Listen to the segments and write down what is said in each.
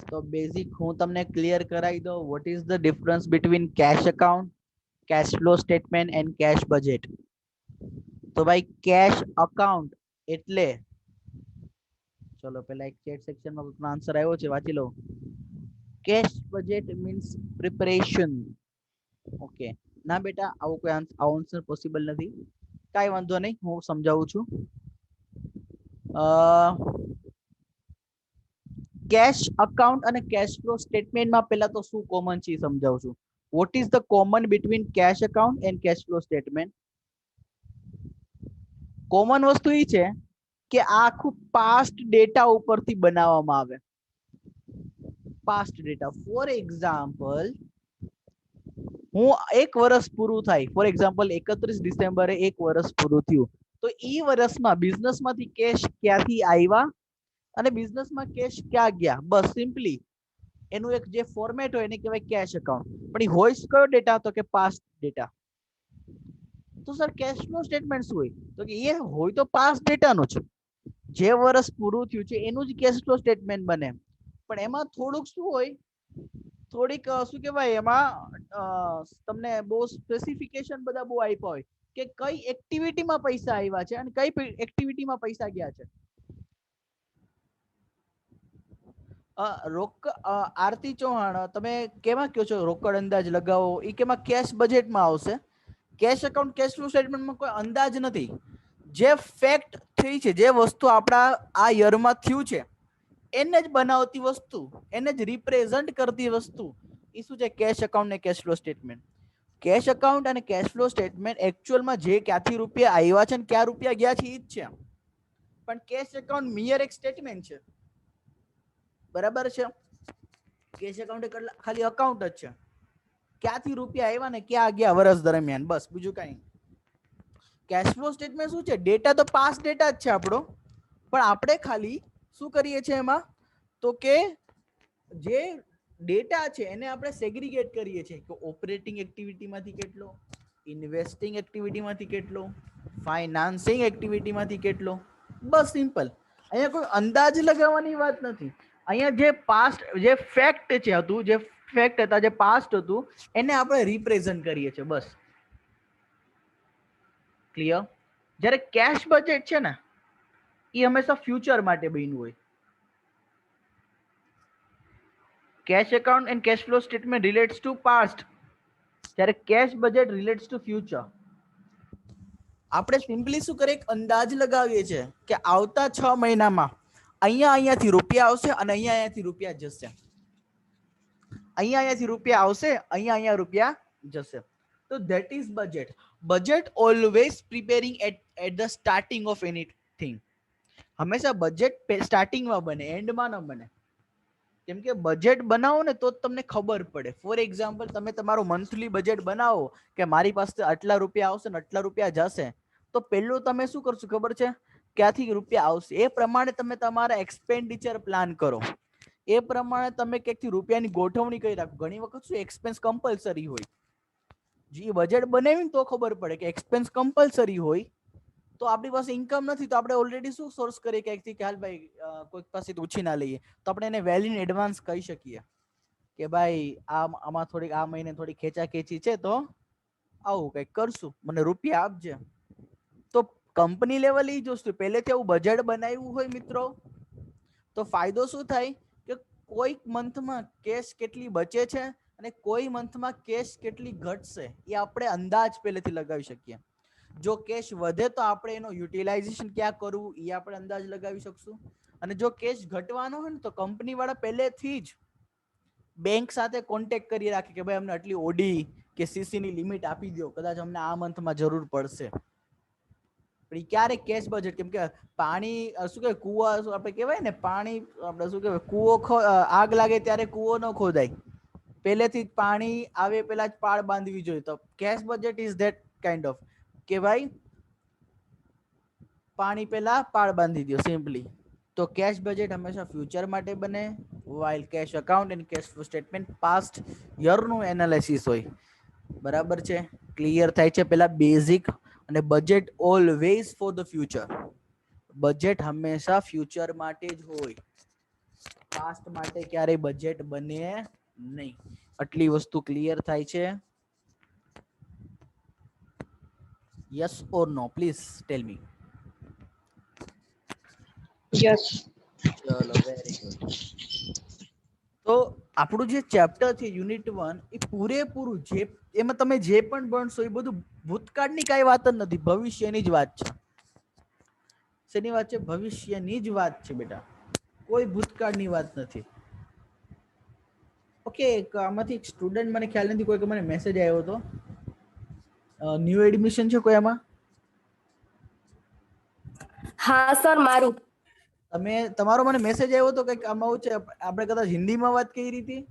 તો બેઝિક હું તમને ક્લિયર કરાવી દઉં. What is the difference between cash account, cash flow statement and cash budget. તો ભાઈ કેશ અકાઉન્ટ એટલે, ચલો પેલા એક ચેટ સેક્શનમાં આન્સર આવ્યો છે, વાંચી લો. Cash budget means preparation. Okay ના બેટા, આવો કોઈ આન્સર પોસિબલ નથી. કાઈ વાંધો નહીં, હું સમજાવું છું. કેશ અકાઉન્ટ અને કેશ ફ્લો સ્ટેટમેન્ટમાં પહેલા તો શું કોમન છે સમજાવું છું. Vote is the common between cash account and cash flow statement? Common વસ્તુ એ છે કે આ આખું પાસ્ટ ડેટા ઉપરથી બનાવવામાં આવે. Past data. ફોર એક્ઝામ્પલ, હું એક વર્ષ પૂરું થાય, ફોર એક્ઝામ્પલ 31 ડિસેમ્બરે એક વર્ષ પૂરું થયું, તો ઈ વર્ષમાં બિઝનેસમાંથી કેશ ક્યાંથી આવ્યા અને બિઝનેસમાં કેશ ક્યાં ગયા, બસ સિમ્પલી એનું એક જે ફોર્મેટ હોય એને કહેવાય કેશ અકાઉન્ટ. પણ એ હોય કયો ડેટા? તો કે પાસ્ટ ડેટા. તો સર કેશ ફ્લો સ્ટેટમેન્ટ શું હોય? તો કે એ હોય તો પાસ્ટ ડેટાનું છે, જે વર્ષ પૂરું થયું છે એનું જ કેશ ફ્લો સ્ટેટમેન્ટ બને. પણ એમાં થોડુંક શું હોય, થોડીક શું કહેવાય, એમાં તમને બહુ સ્પેસિફિકેશન બધા બહુ આપ્યા હોય કે કઈ એક્ટિવિટીમાં પૈસા આવ્યા છે અને કઈ એક્ટિવિટીમાં પૈસા ગયા છે. આરતી ચૌહાણ, તમે કેમાં કહો છો રોકડ અંદાજ લગાવો? એ કેમાં કેશ બજેટમાં આવશે. કેશ અકાઉન્ટ, કેશ ફ્લો સ્ટેટમેન્ટમાં કોઈ અંદાજ નથી. જે ફેક્ટ થઈ છે, જે વસ્તુ આપણા આ યરમાં થયું છે એને જ બનાવતી વસ્તુ, એને જ રિપ્રેઝન્ટ કરતી વસ્તુ, એ શું છે? કેશ અકાઉન્ટ ને cache flow statement. Cash account અને કેશ ફ્લો સ્ટેટમેન્ટ એકચ્યુઅલમાં જે ક્યાંથી રૂપિયા આવ્યા છે અને ક્યાં રૂપિયા ગયા છે એ જ છે. પણ કેશ અકાઉન્ટ મિયર એક સ્ટેટમેન્ટ છે, બરાબર છે. કેશ અકાઉન્ટ ખાલી અકાઉન્ટ જ છે, ક્યાંથી રૂપિયા આવ્યા ને ક્યાં ગયા વર્ષ દરમિયાન, બસ બીજું કઈ. કેશ ફ્લો સ્ટેટમેન્ટ શું છે? ડેટા તો પાસ્ટ ડેટા જ છે આપણો, પણ આપણે ખાલી શું કરીએ છીએ એમાં, તો કે જે ડેટા છે એને આપણે સેગ્રીગેટ કરીએ છીએ કે ઓપરેટિંગ એક્ટિવિટીમાંથી કેટલો, ઇન્વેસ્ટિંગ એક્ટિવિટીમાંથી કેટલો, ફાઇનાન્સિંગ એક્ટિવિટીમાંથી કેટલો, બસ સિમ્પલ. અહીંયા કોઈ અંદાજ લગાવવાની વાત નથી. અહીંયા જે પાસ્ટ, જે ફેક્ટ છે હતું, જે ફેક્ટ હતા, જે પાસ્ટ હતું, એને આપણે રિપ્રેઝન્ટ કરીએ છીએ, બસ. ક્લિયર? જ્યારે કેશ બજેટ છે ને, એ હંમેશા ફ્યુચર માટે બન્યું હોય. Cash account and cash flow statement relates to past, જ્યારે cash budget relates to future. આપણે સિમ્પલી શું કરીએ, અંદાજ લગાવીએ છીએ કે આવતા 6 મહિનામાં અહીંયાથી રૂપિયા આવશે અને અહીંયાથી રૂપિયા જશે, અહીંયાથી રૂપિયા આવશે, અહીંયા રૂપિયા જશે. તો that is budget. Budget always preparing at the starting of anything. હંમેશા બજેટ સ્ટાર્ટિંગમાં બને, એન્ડમાં ન બને. કેમ કે બજેટ બનાવો ને તો તમને ખબર પડે. ફોર એક્ઝામ્પલ, તમે તમારું મંથલી બજેટ બનાવો કે મારી પાસે આટલા રૂપિયા આવશે ને આટલા રૂપિયા જશે, તો પહેલું તમે શું કરશો ખબર છે? ક્યાંથી રૂપિયા આવશે એ પ્રમાણે તમે તમારા એક્સપેન્ડિચર પ્લાન કરો, એ પ્રમાણે તમે ક્યાંકથી રૂપિયાની ગોઠવણી કરી રાખો. ઘણી વખત શું એક્સપેન્સ કમ્પલસરી હોય, જે બજેટ બનાવીને તો ખબર પડે કે એક્સપેન્સ કમ્પલસરી હોય, તો આપણી પાસે ઇન્કમ નથી, તો આપણે ઓલરેડી શું સોર્સ કરીએ કે હાલ ભાઈ કોઈક પાસેથી ઉછી ના લઈએ, તો આપણે એને વેલ ઇન એડવાન્સ કહી શકીએ કે ભાઈ આમાં થોડીક આ મહિને થોડી ખેંચા ખેંચી છે, તો આવું કંઈક કરશું, મને રૂપિયા આપજે. તો કંપની લેવલ એ જ વસ્તુ, પહેલેથી આવું બજેટ બનાવ્યું હોય મિત્રો, તો ફાયદો શું થાય કે કોઈક મંથમાં કેશ કેટલી બચે છે અને કોઈ મંથમાં કેશ કેટલી ઘટશે એ આપણે અંદાજ પહેલેથી લગાવી શકીએ. જો કેશ વધે તો આપણે એનો યુટિલાઇઝેશન ક્યાં કરવું એ આપણે અંદાજ લગાવી શકશું, અને જો કેશ ઘટવાનો હોય ને તો કંપની વાળા પહેલેથી જ બેંક સાથે કોન્ટેક્ટ કરી રાખે કે ભાઈ અમને આટલી ઓડી કે સીસી ની લિમિટ આપી દો, કદાચ અમને આ મંથમાં જરૂર પડશે. પણ ક્યારે કેશ બજેટ, કેમ કે પાણી શું કહેવાય, કુવા આપણે કહેવાય ને, પાણી આપણે શું કહેવાય, કુવો આગ લાગે ત્યારે કુવો ન ખોદાય, પહેલેથી જ પાણી આવે પહેલા જ પાળ બાંધવી જોઈએ. તો cash budget is that kind of કે ભાઈ પાણી પહેલા પાળ બાંધી દો, સિમ્પલી. તો કેશ બજેટ હંમેશા ફ્યુચર માટે બને, while cash account and cash flow statement past યરનું એનાલિસિસ હોય. બરાબર છે? ક્લિયર થાય છે પેલા બેઝિક? અને budget always for the future. Budget હંમેશા ફ્યુચર માટે જ હોય. પાસ્ટ માટે ક્યારેય બજેટ બને નહીં. આટલી વસ્તુ ક્લિયર થાય છે? Yes or no, please tell me. Yes. ચલો, વેરી ગુડ. તો આપણું જે ચેપ્ટર છે યુનિટ 1 એ પૂરેપૂરું જે એમાં તમે જે પણ ભણશો એ બધું ભૂતકાળની કાંઈ વાત જ નથી, ભવિષ્યની જ વાત છે. શેની વાત છે? ભવિષ્યની જ વાત છે બેટા, કોઈ ભૂતકાળની વાત નથી. ઓકે, આમાંથી એક સ્ટુડન્ટ, મને ખ્યાલ નથી, કોઈ મને મેસેજ આવ્યો હતો, ન્યૂ એડમિશન છે કોઈ આમાં? હા સર, મારું. તમારો મને મેસેજ આવ્યો હતો કંઈક આમાં છે, આપણે કદાચ હિન્દીમાં વાત કરી હતી.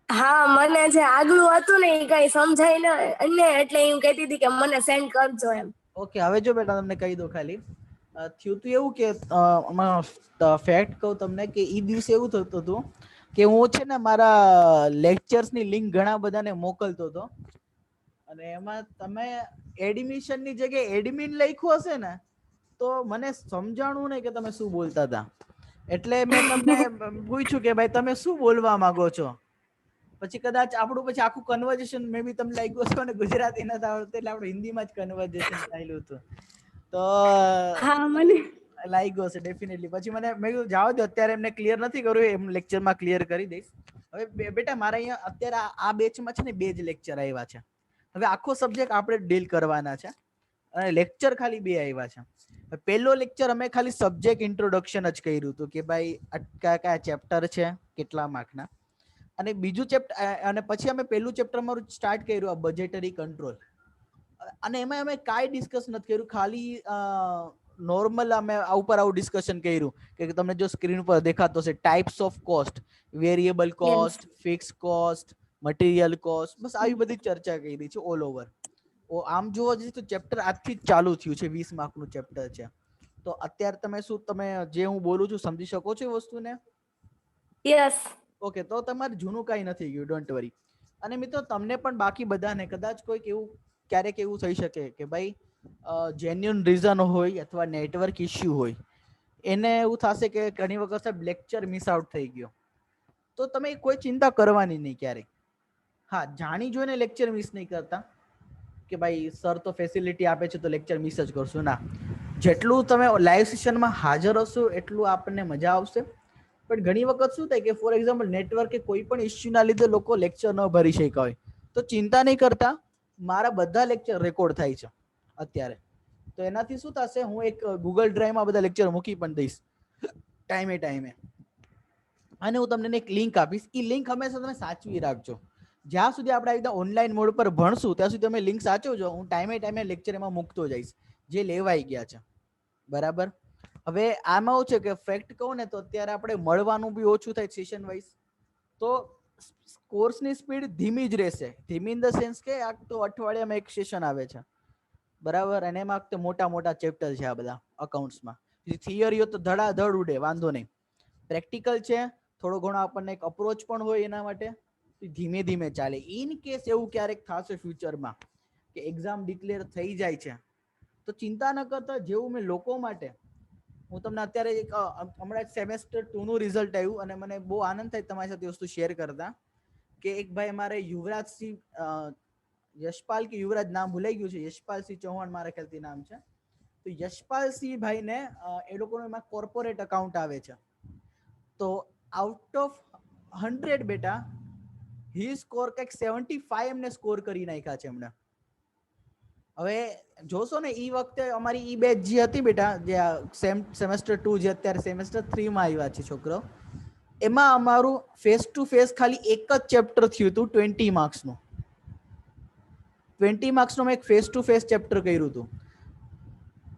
હા, મને જે આગલું હતું ને એ કઈ સમજાય ને એટલે હું કહેતી હતી કે મને સેન્ડ કરજો એમ. ઓકે, હવે જો બેટા તમને કહી દો, ખાલી થયું તું એવું કે ફેક્ટ કહું તમને કે એ દિવસે એવું થતું હતું કે હું છે ને મારા લેક્ચર્સની લિંક ઘણા બધાને મોકલતો હતો, અને એમાં તમે એડમિશનની જગ્યાએ એડમિન લખ્યું હશે ને તો મને સમજાણું નહીં કે તમે શું બોલતા હતા. એટલે મેં તમને પૂછ્યું કે ભાઈ તમે શું બોલવા માંગો છો. પછી કદાચ આપણું પછી આખું કન્વર્ઝેશન મે બી તમને લાગ્યું હશે ને ગુજરાતી નથી આવડતું એટલે આપણે હિન્દીમાં જ કન્વર્ઝેશન થયેલું હતું. તો હા, મને લાગ્યું હશે ડેફિનેટલી. પછી મને મેં કીધું જાઓ દો, અત્યારે એમને ક્લિયર નથી કરવું, એમ લેક્ચરમાં ક્લિયર કરી દઈશ. હવે બેટા મારા અહીંયા અત્યારે આ બેચમાં છે ને 2 જ લેક્ચર આવ્યા છે. હવે આખો સબ્જેક્ટ આપણે ડીલ કરવાના છે અને લેક્ચર ખાલી 2 આવ્યા છે. પહેલો લેક્ચર અમે ખાલી સબ્જેક્ટ ઇન્ટ્રોડક્શન જ કર્યું હતું કે ભાઈ કયા કયા ચેપ્ટર છે, કેટલા માર્કના, અને બીજું ચેપ્ટર, અને પછી અમે પહેલું ચેપ્ટર મારું સ્ટાર્ટ કર્યું આ બજેટરી કંટ્રોલ, અને એમાં અમે કાંઈ ડિસ્કસ નથી કર્યું, ખાલી નોર્મલ અમે ઉપર આવું ડિસ્કશન કર્યું કે તમને જો સ્ક્રીન પર દેખાતો હશે types of cost, variable cost, fix cost, material cost, બસ આવી બધી ચર્ચા કરી છે ઓલ ઓવર. આમ જોવા જઈએ તો ચેપ્ટર આજથી જ ચાલુ થયું છે, 20 માર્કનું ચેપ્ટર છે. તો અત્યારે તમે જે હું બોલું છું સમજી શકો છો એ વસ્તુને? યસ. ઓકે, તો તમારે જૂનું કાંઈ નથી ગયું, ડોન્ટ વરી. અને મિત્રો તમને પણ બાકી બધાને કદાચ કોઈક એવું ક્યારેક એવું થઈ શકે કે ભાઈ જેન્યુન રીઝન હોય અથવા નેટવર્ક ઇશ્યુ હોય, એને એવું થશે કે ઘણી વખત લેક્ચર મિસ આઉટ થઈ ગયો, તો તમે કોઈ ચિંતા કરવાની નહીં ક્યારેય. હા, જાણી જોઈને લેક્ચર મિસ નહીં કરતા કે ભાઈ સર તો ફેસિલિટી આપે છે તો લેક્ચર મિસ જ કરશું, ના. જેટલું તમે લાઈવ સેશનમાં હાજર હશો એટલું આપણને મજા આવશે. પણ ઘણી વખત શું થાય કે ફોર એક્ઝામ્પલ નેટવર્ક કે કોઈ પણ ઇશ્યુના લીધે લોકો લેક્ચર ન ભરી શક્યા હોય, તો ચિંતા નહીં કરતા, મારા બધા લેક્ચર રેકોર્ડ થાય છે અત્યારે. તો એનાથી શું થશે, હું એક ગૂગલ ડ્રાઈવમાં બધા લેક્ચર મૂકી પણ દઈશ ટાઈમે. અને હું તમને એક લિંક આપીશ, એ લિંક હંમેશા તમે સાચવી રાખજો. જ્યાં સુધી આપણે આવી રીતે ઓનલાઈન મોડ પર ભણશું ત્યાં સુધી તમે લિંક સાચવજો. હું ટાઈમે લેક્ચર એમાં મૂકતો જઈશ જે લેવાઈ ગયા છે, બરાબર. હવે આમાં એવું છે કે ફેક્ટ કહું ને તો અત્યારે આપણે મળવાનું બી ઓછું થાય સેશન વાઇઝ, તો કોર્સની સ્પીડ ધીમી જ રહેશે. ધીમી ઇન ધ સેન્સ કે આ તો અઠવાડિયામાં એક સેશન આવે છે, બરાબર, અને એમાં મોટા મોટા ચેપ્ટર છે આ બધા અકાઉન્ટ્સમાં. થિયરીઓ તો ધડાધડ ઉડે, વાંધો નહીં. પ્રેક્ટિકલ છે, થોડો ઘણો આપણને એક અપ્રોચ પણ હોય એના માટે, ધીમે ધીમે ચાલે. ઇન કેસ એવું ક્યારેક થશે ફ્યુચરમાં કે એક્ઝામ ડિક્લેર થઈ જાય છે, તો ચિંતા ન કરતા. જેવું મેં લોકો માટે, હું તમને અત્યારે હમણાં સેમેસ્ટર 2 નું રિઝલ્ટ આવ્યું અને મને બહુ આનંદ થાય તમારી સાથે વસ્તુ શેર કરતા કે એક ભાઈ અમારે યુવરાજસિંહ, યશપાલ કે યુવરાજ, નામ ભૂલાઈ ગયું છે, યશપાલસિંહ ચૌહાણ મારા ખ્યાલથી નામ છે. તો યશપાલસિંહ ભાઈને એ લોકોનો એમાં કોર્પોરેટ અકાઉન્ટ આવે છે. તો આઉટ ઓફ 100 બેટા હી સ્કોર કંઈક 75 એમને સ્કોર કરી નાખ્યા છે એમણે. હવે જોશો ને ઈ વખતે અમારી ઈ બેચ જે હતી બેટા, જે સેમેસ્ટર 2 જે અત્યારે સેમેસ્ટર 3 માં આવ્યા છે છોકરો, એમાં અમારું ફેસ ટુ ફેસ ખાલી એક જ ચેપ્ટર થયું હતું 20 માર્ક્સનું. 20 માર્ક્સનું મેં એક ફેસ ટુ ફેસ ચેપ્ટર કર્યું હતું.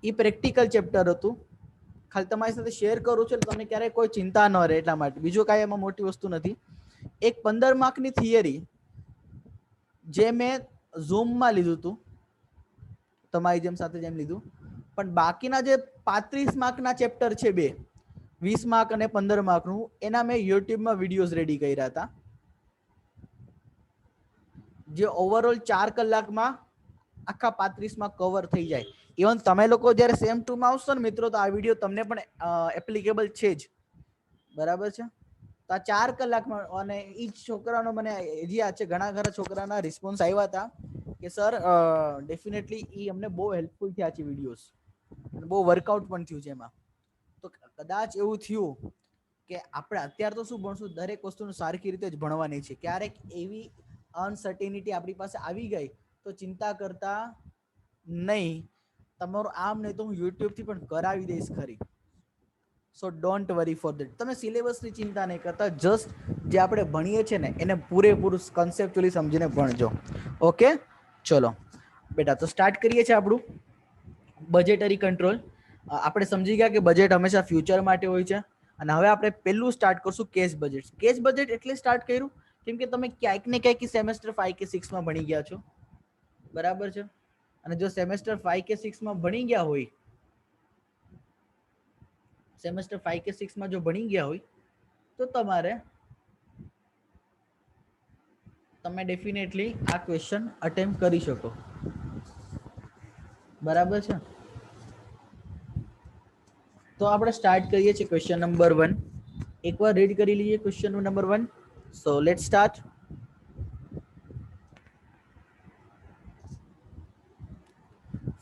એ પ્રેક્ટિકલ ચેપ્ટર હતું. ખાલી તમારી સાથે શેર કરું છું તમને ક્યારેય કોઈ ચિંતા ન રહે એટલા માટે, બીજું કાંઈ એમાં મોટી વસ્તુ નથી. એક 15 માર્કની થિયરી જે મેં ઝૂમમાં લીધું હતું, તમારી જેમ સાથે જેમ લીધું, પણ બાકીના જે 35 માર્કના ચેપ્ટર છે, 20 માર્ક અને 15 માર્કનું, એના મેં યુટ્યુબમાં વિડીયોઝ રેડી કર્યા હતા, જે ઓવરઓલ 4 કલાકમાં આખા 35માં કવર થઈ જાય. ઇવન તમે લોકો જ્યારે સેમ 2 માં આવશો ને મિત્રો, તો આ વિડીયો તમને પણ એપ્લિકેબલ છે જ. બરાબર છે. તો આ 4 કલાકમાં અને ઈ છોકરાનો મને હજી યાદ છે, ઘણા ખરા છોકરાના રિસ્પોન્સ આવ્યા હતા કે સર ડેફિનેટલી ઈ અમને બહુ હેલ્પફુલ થયા છે વિડીયોઝ, બહુ વર્કઆઉટ પણ થયું છે એમાં. તો કદાચ એવું થયું કે આપણે અત્યારે તો શું ભણશું, દરેક વસ્તુનું સારખી રીતે જ ભણવાની છે. ક્યારેક એવી અનસર્ટેનિટી આપણી પાસે આવી ગઈ તો ચિંતા કરતા નહીં, તમારું આમ નહીં તો હું યુટ્યુબ થી પણ કરાવી દઈશ ખરી. સો ડોન્ટ વરી ફોર ધેટ. તમે સિલેબસની ચિંતા નહીં કરતા, જસ્ટ જે આપણે ભણીએ છીએ ને એને પૂરેપૂરું કન્સેપ્ચ્યુઅલી સમજીને ભણજો. ઓકે, ચલો બેટા, તો સ્ટાર્ટ કરીએ છીએ આપણું બજેટરી કંટ્રોલ. આપણે સમજી ગયા કે બજેટ હંમેશા ફ્યુચર માટે હોય છે. અને હવે આપણે પહેલું સ્ટાર્ટ કરશું કેશ બજેટ. કેશ બજેટ એટલે સ્ટાર્ટ કર્યું કેમ કે તમે ક્યાંક ને ક્યાંક સેમેસ્ટર 5 કે 6 માં ભણી ગયા છો, બરાબર છે. અને જો સેમેસ્ટર 5 કે 6 માં ભણી ગયા હોય, સેમેસ્ટર 5 કે 6 માં જો ભણી ગયા હોય તો તમે ડેફિનેટલી આ ક્વેશ્ચન અટેમ્પ્ટ કરી શકો, બરાબર છે. તો આપણે સ્ટાર્ટ કરીએ છીએ ક્વેશ્ચન નંબર 1. એકવાર રીડ કરી લઈએ question number 1. So let's start.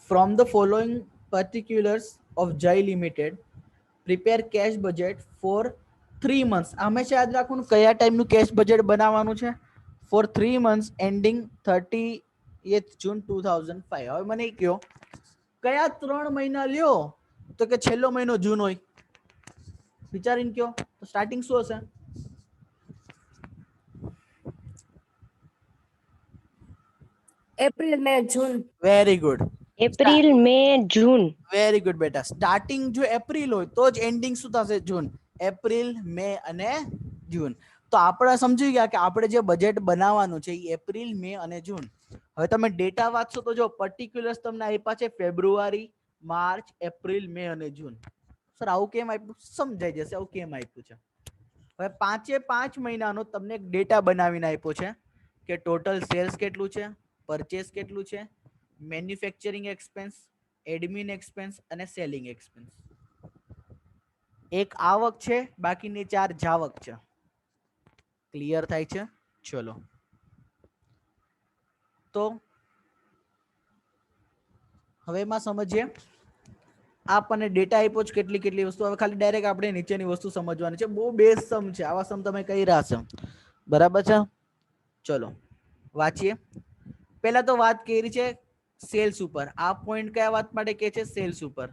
From the following particulars of Jai Limited, prepare cash budget for 3 months. હંમેશા યાદ રાખવાનું કયા ટાઈમનું કેશ બજેટ બનાવવાનું છે. For 3 months ending 30th June 2005. હવે મને કહો કયા 3 મહિના લ્યો, તો કે છેલ્લો મહિનો જૂન હોય. વિચારીને કયો તો સ્ટાર્ટિંગ શું હશે? April May June. Very good. April May June. Very good બેટા. સ્ટાર્ટિંગ જો એપ્રિલ હોય તો જ એન્ડિંગ શું થશે? જૂન. એપ્રિલ, મે અને જૂન. તો આપણે સમજી ગયા કે આપણે જે બજેટ બનાવવાનું છે એ એપ્રિલ, મે અને જૂન. હવે તમે ડેટા વાંચશો તો જો પર્ટિક્યુલર્સ તમને આપ્યા છે ફેબ્રુઆરી, માર્ચ, એપ્રિલ, મે અને જૂન. સર આવું કેમ આપ્યું? સમજાઈ જશે આવું કેમ આપ્યું છે. હવે 5 મહિનાનો તમને એક ડેટા બનાવીને આપ્યો છે કે ટોટલ સેલ્સ કેટલું છે, પરચેસ કેટલું છે, મેન્યુફેક્ચરિંગ એક્સપેન્સ, એડમિન એક્સપેન્સ અને સેલિંગ એક્સપેન્સ. એક આવક છે, બાકીની 4 જાવક છે. ક્લિયર થાય છે? ચલો તો હવે એમાં સમજીએ. આપણને ડેટા આપ્યો છે કેટલી કેટલી વસ્તુ. હવે ખાલી ડાયરેક્ટ આપણે નીચેની વસ્તુ સમજવાની છે. બહુ બેઝ સમ છે, આવા સમ તમે કઈ રહ્યા છો, બરાબર છે. ચલો વાંચીએ. પહેલા તો વાત કરી છે સેલ્સ ઉપર. આ પોઈન્ટ કયા વાત માટે કે છે? સેલ્સ ઉપર.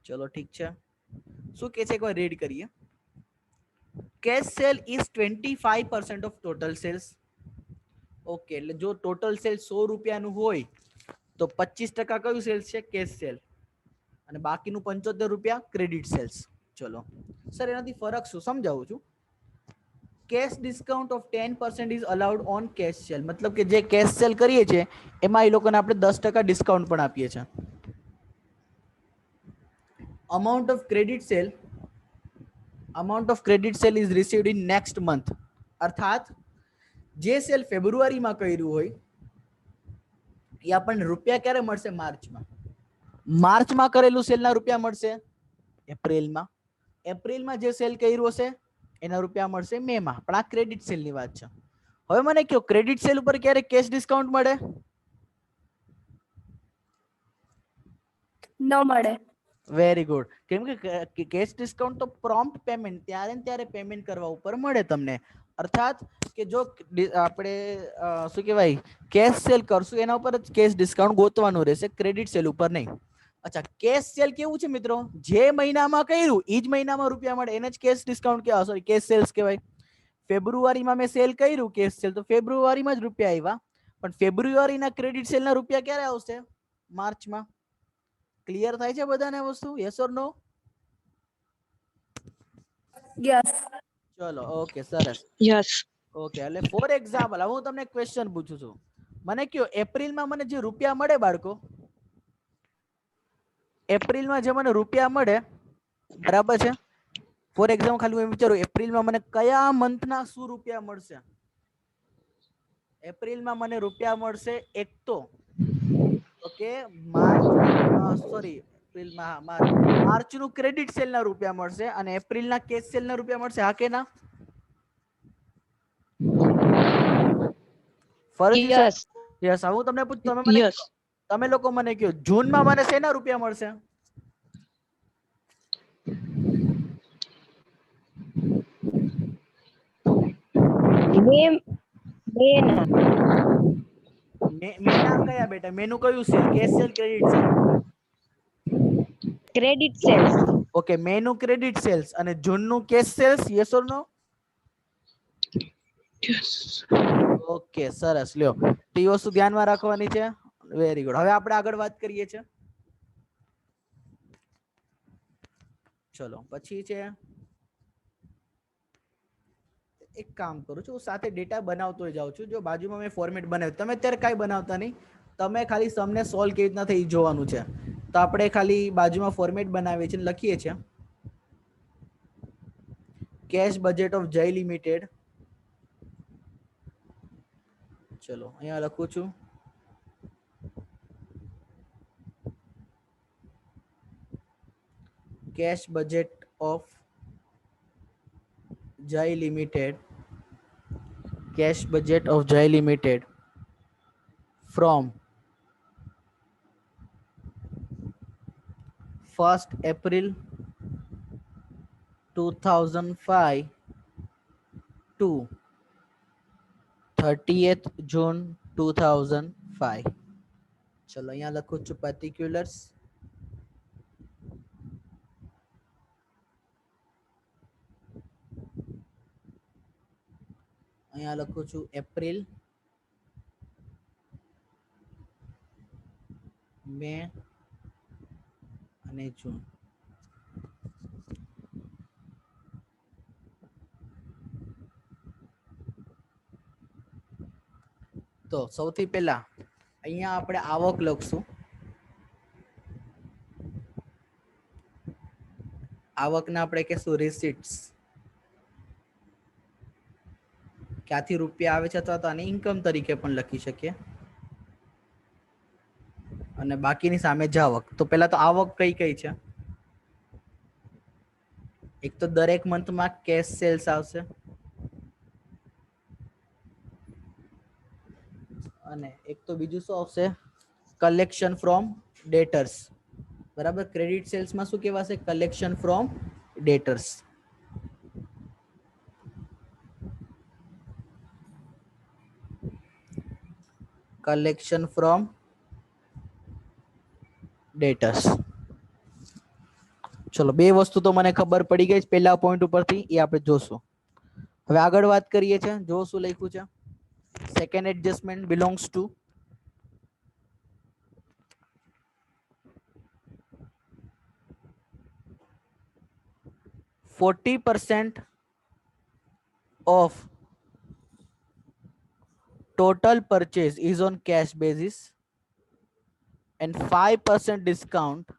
ચલો ઠીક છે. શું કે છે એકવાર રીડ કરીએ. Cash sale is 25% of total sales. Okay, એટલે જો ટોટલ સેલ 100 રૂપિયાનું હોય તો 25% કયું સેલ્સ છે? Cash sale. અને બાકીનું 75 રૂપિયા ક્રેડિટ સેલ્સ. ચલો સર એનાથી ફરક શું સમજાવું છું. Cash discount of 10% is allowed on cash sale. મતલબ કે જે કેશ સેલ કરીએ છીએ એમાં એ લોકોને આપણે 10% ડિસ્કાઉન્ટ પણ આપીએ છીએ. amount of credit sale is received in next month. અર્થાત જે સેલ ફેબ્રુઆરીમાં કર્યું હોય એ આપણને રૂપિયા ક્યારે મળશે? માર્ચમાં. માર્ચમાં કરેલું સેલના રૂપિયા મળશે એપ્રિલમાં. એપ્રિલમાં જે સેલ કર્યું હશે એના રૂપિયા મળશે મેમાં. પણ આ ક્રેડિટ સેલની વાત છે. હવે મને કહો ક્રેડિટ સેલ ઉપર ક્યારે કેશ ડિસ્કાઉન્ટ મળે? ન મળે. Very good. કેમ કે કેશ ડિસ્કાઉન્ટ તો પ્રોમ્પ્ટ પેમેન્ટ, ત્યારે ને ત્યારે પેમેન્ટ કરવા ઉપર મળે તમને. અર્થાત કે જો આપણે શું કહેવાય કેશ સેલ કરશું એના ઉપર જ કેશ ડિસ્કાઉન્ટ ગોતવાનું રહેશે, ક્રેડિટ સેલ ઉપર નહીં. અચ્છા, કેશ સેલ કેવું છે મિત્રો? જે મહિનામાં કર્યું એ જ મહિનામાં રૂપિયા મળે એને જ કેશ ડિસ્કાઉન્ટ કહેવાય, સોરી કેશ સેલ્સ કહેવાય. ફેબ્રુઆરીમાં મેં સેલ કર્યું કેશ સેલ, તો ફેબ્રુઆરીમાં જ રૂપિયા આવ્યા. પણ ફેબ્રુઆરીના ક્રેડિટ સેલના રૂપિયા ક્યારે આવશે? માર્ચમાં. ક્લિયર થાય છે બધાને વસ્તુ? Yes or no? યસ. ચલો ઓકે, સરસ. યસ. ઓકે, એટલે ફોર એક્ઝામ્પલ હું તમને ક્વેશ્ચન પૂછું છું. મને કયો એપ્રિલમાં મને જે રૂપિયા મળે બાળકો, એપ્રિલમાં જે મને રૂપિયા મળે, બરાબર છે. ફોર એક્ઝામ્પલ ખાલી હું વિચારું એપ્રિલમાં મને કયા મંથના શું રૂપિયા મળશે? એપ્રિલમાં મને રૂપિયા મળશે એક તો ઓકે માર્ચ, સોરી એપ્રિલમાં માર્ચનું ક્રેડિટ સેલના રૂપિયા મળશે અને એપ્રિલના કેશ સેલના રૂપિયા મળશે, હા કે ના? ફરજ છે. Yes yes. હું તમને પૂછું, તમે મને યસ તમે લોકો મને કહો જૂનમાં મને શેના રૂપિયા મળશે? મે મેના મેના કયા બેટા? મેનું કયું sale? Cash sale, credit sale? Credit sales okay, મેનું ક્રેડિટ સેલ્સ અને જૂનનું cash sales. Yes or no? Okay, સરસ. લ્યો, તો એ વસ્તુ ધ્યાનમાં રાખવાની છે. Very good. હવે આપણે આગળ વાત કરીએ છીએ. ચલો, પછી છે, એક કામ કરું છું, સાથે ડેટા બનાવતો જાઉં છું. જો બાજુમાં મેં ફોર્મેટ બનાવ્યું, તમે અત્યારે કાંઈ બનાવતા નહીં, તમે ખાલી સમને સોલ્વ કેવી રીતના થઈ જોવાનું છે. તો આપણે ખાલી બાજુમાં ફોર્મેટ બનાવીએ છીએ, લખીએ છીએ કેશ બજેટ ઓફ જય લિમિટેડ. ચલો, અહીંયા લખું છું cash budget of Jai Limited, cash budget of Jai Limited from 1st April 2005 to 30th June 2005. ચલો, અહીંયા લખું છું particulars. અહીંયા લખું છું એપ્રિલ, મે અને જૂન. તો સૌથી પહેલા અહીંયા આપણે આવક લખશું. આવકના આપણે કહેશું રિસીટ્સ. ક્યાંથી રૂપિયા આવે છે, અથવા તો આને ઇન્કમ તરીકે પણ લખી શકીએ. અને બાકીની સામે જાવક. તો પહેલા તો આવક કઈ કઈ છે? એક તો દરેક મંથમાં કેશ સેલ્સ આવશે, અને એક તો બીજું શું આવશે? Collection from ડેટર્સ. બરાબર. ક્રેડિટ સેલ્સમાં શું કહેવાશે? Collection from ડેટર્સ. Collection from ડેટર્સ. ચલો, બે વસ્તુ તો મને ખબર પડી ગઈ પહેલા પોઈન્ટ ઉપરથી, એ આપણે જોશું. હવે આગળ વાત કરીએ છીએ. જો શું લખ્યું છે, second adjustment belongs two 40% of total purchase is on cash basis and 5% discount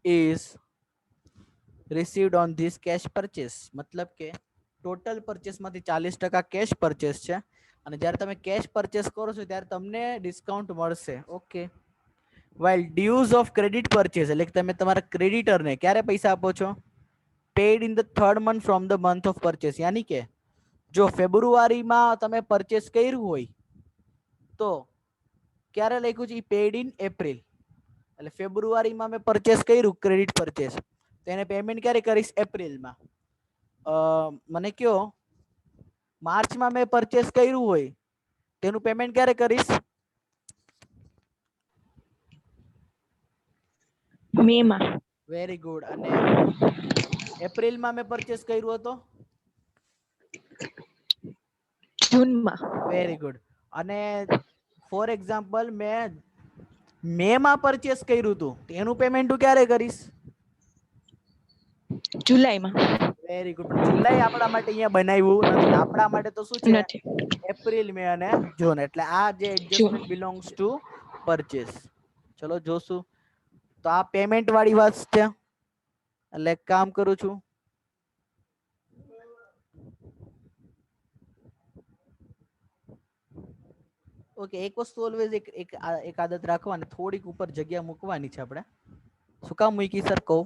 is received on this cash purchase. मतलब કે ટોટલ પરચેસમાંથી 40% કેશ પરચેસ છે, અને જ્યારે તમે કેશ પરચેસ કરો છો ત્યારે તમને ડિસ્કાઉન્ટ મળશે. Okay. while dues of credit purchase, એટલે કે તમે તમારા ક્રેડિટરને ક્યારે પૈસા આપો છો? Paid in the third month from the month of purchase. યાની કે જો ફેબ્રુઆરીમાં તમે પરચેસ કર્યું હોય તો ક્યારે લખ્યું છે? Paid in April. એટલે ફેબ્રુઆરીમાં મેં પરચેસ કર્યું ક્રેડિટ પરચેસ, તો એને પેમેન્ટ ક્યારે કરીશ? એપ્રિલમાં. મને કયો, માર્ચમાં મેં પરચેસ કર્યું હોય તેનું પેમેન્ટ ક્યારે કરીશ? મેમાં. Very good. અને એપ્રિલમાં મેં પરચેસ કર્યું હતો? જૂનમાં. Very good. અને ફોર એક્ઝામ્પલ મેં મે માં પરચેસ કર્યું હતું, એનું પેમેન્ટ હું ક્યારે કરીશ? જુલાઈમાં. Very good. જુલાઈ આપણા માટે અહીંયા બનાવ્યું નથી. આપણા માટે તો શું છે? નથી. એપ્રિલ, મે અને જૂન. એટલે આ જે June. Adjustment belongs to purchase. ચલો જોશું. તો આ પેમેન્ટ વાળી વાત છે. એટલે એક કામ કરું છું, ઓકે, એક વસ્તુ ઓલવેઝ એક આદત રાખવાની, થોડીક ઉપર જગ્યા મૂકવાની છે આપણે. શું કામ મૂકી સર કહો?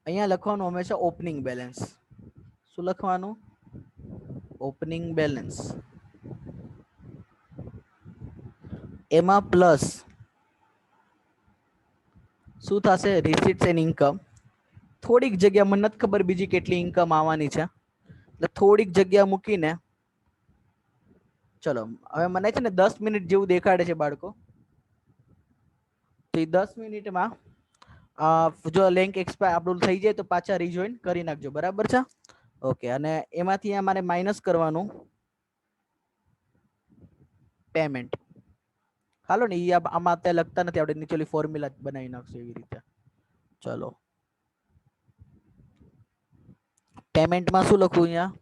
અહીંયા લખવાનું હંમેશા ઓપનિંગ બેલેન્સ. શું લખવાનું? Opening balance. એમાં પ્લસ શું થશે? રિસીટ્સ એન્ડ ઇન્કમ. થોડીક જગ્યા, મને નથી ખબર બીજી કેટલી ઇન્કમ આવવાની છે, એટલે થોડીક જગ્યા મૂકીને ચલો હવે મને છે ને 10 મિનિટ જેવું દેખાડે છે બાળકો. તો 10 મિનિટમાં જો લિંક એક્સપાયર આપણું થઈ જાય તો પાછા રીજોઈન કરી નાખજો, બરાબર છે? ઓકે. અને એમાંથી અમારે માઇનસ કરવાનું પેમેન્ટ. હાલો ને, એ આમાં અત્યારે લખતા નથી, આપણે નીચેલી ફોર્મ્યુલા બનાવી નાખશું એવી રીતે. ચલો પેમેન્ટમાં શું લખું અહીંયા?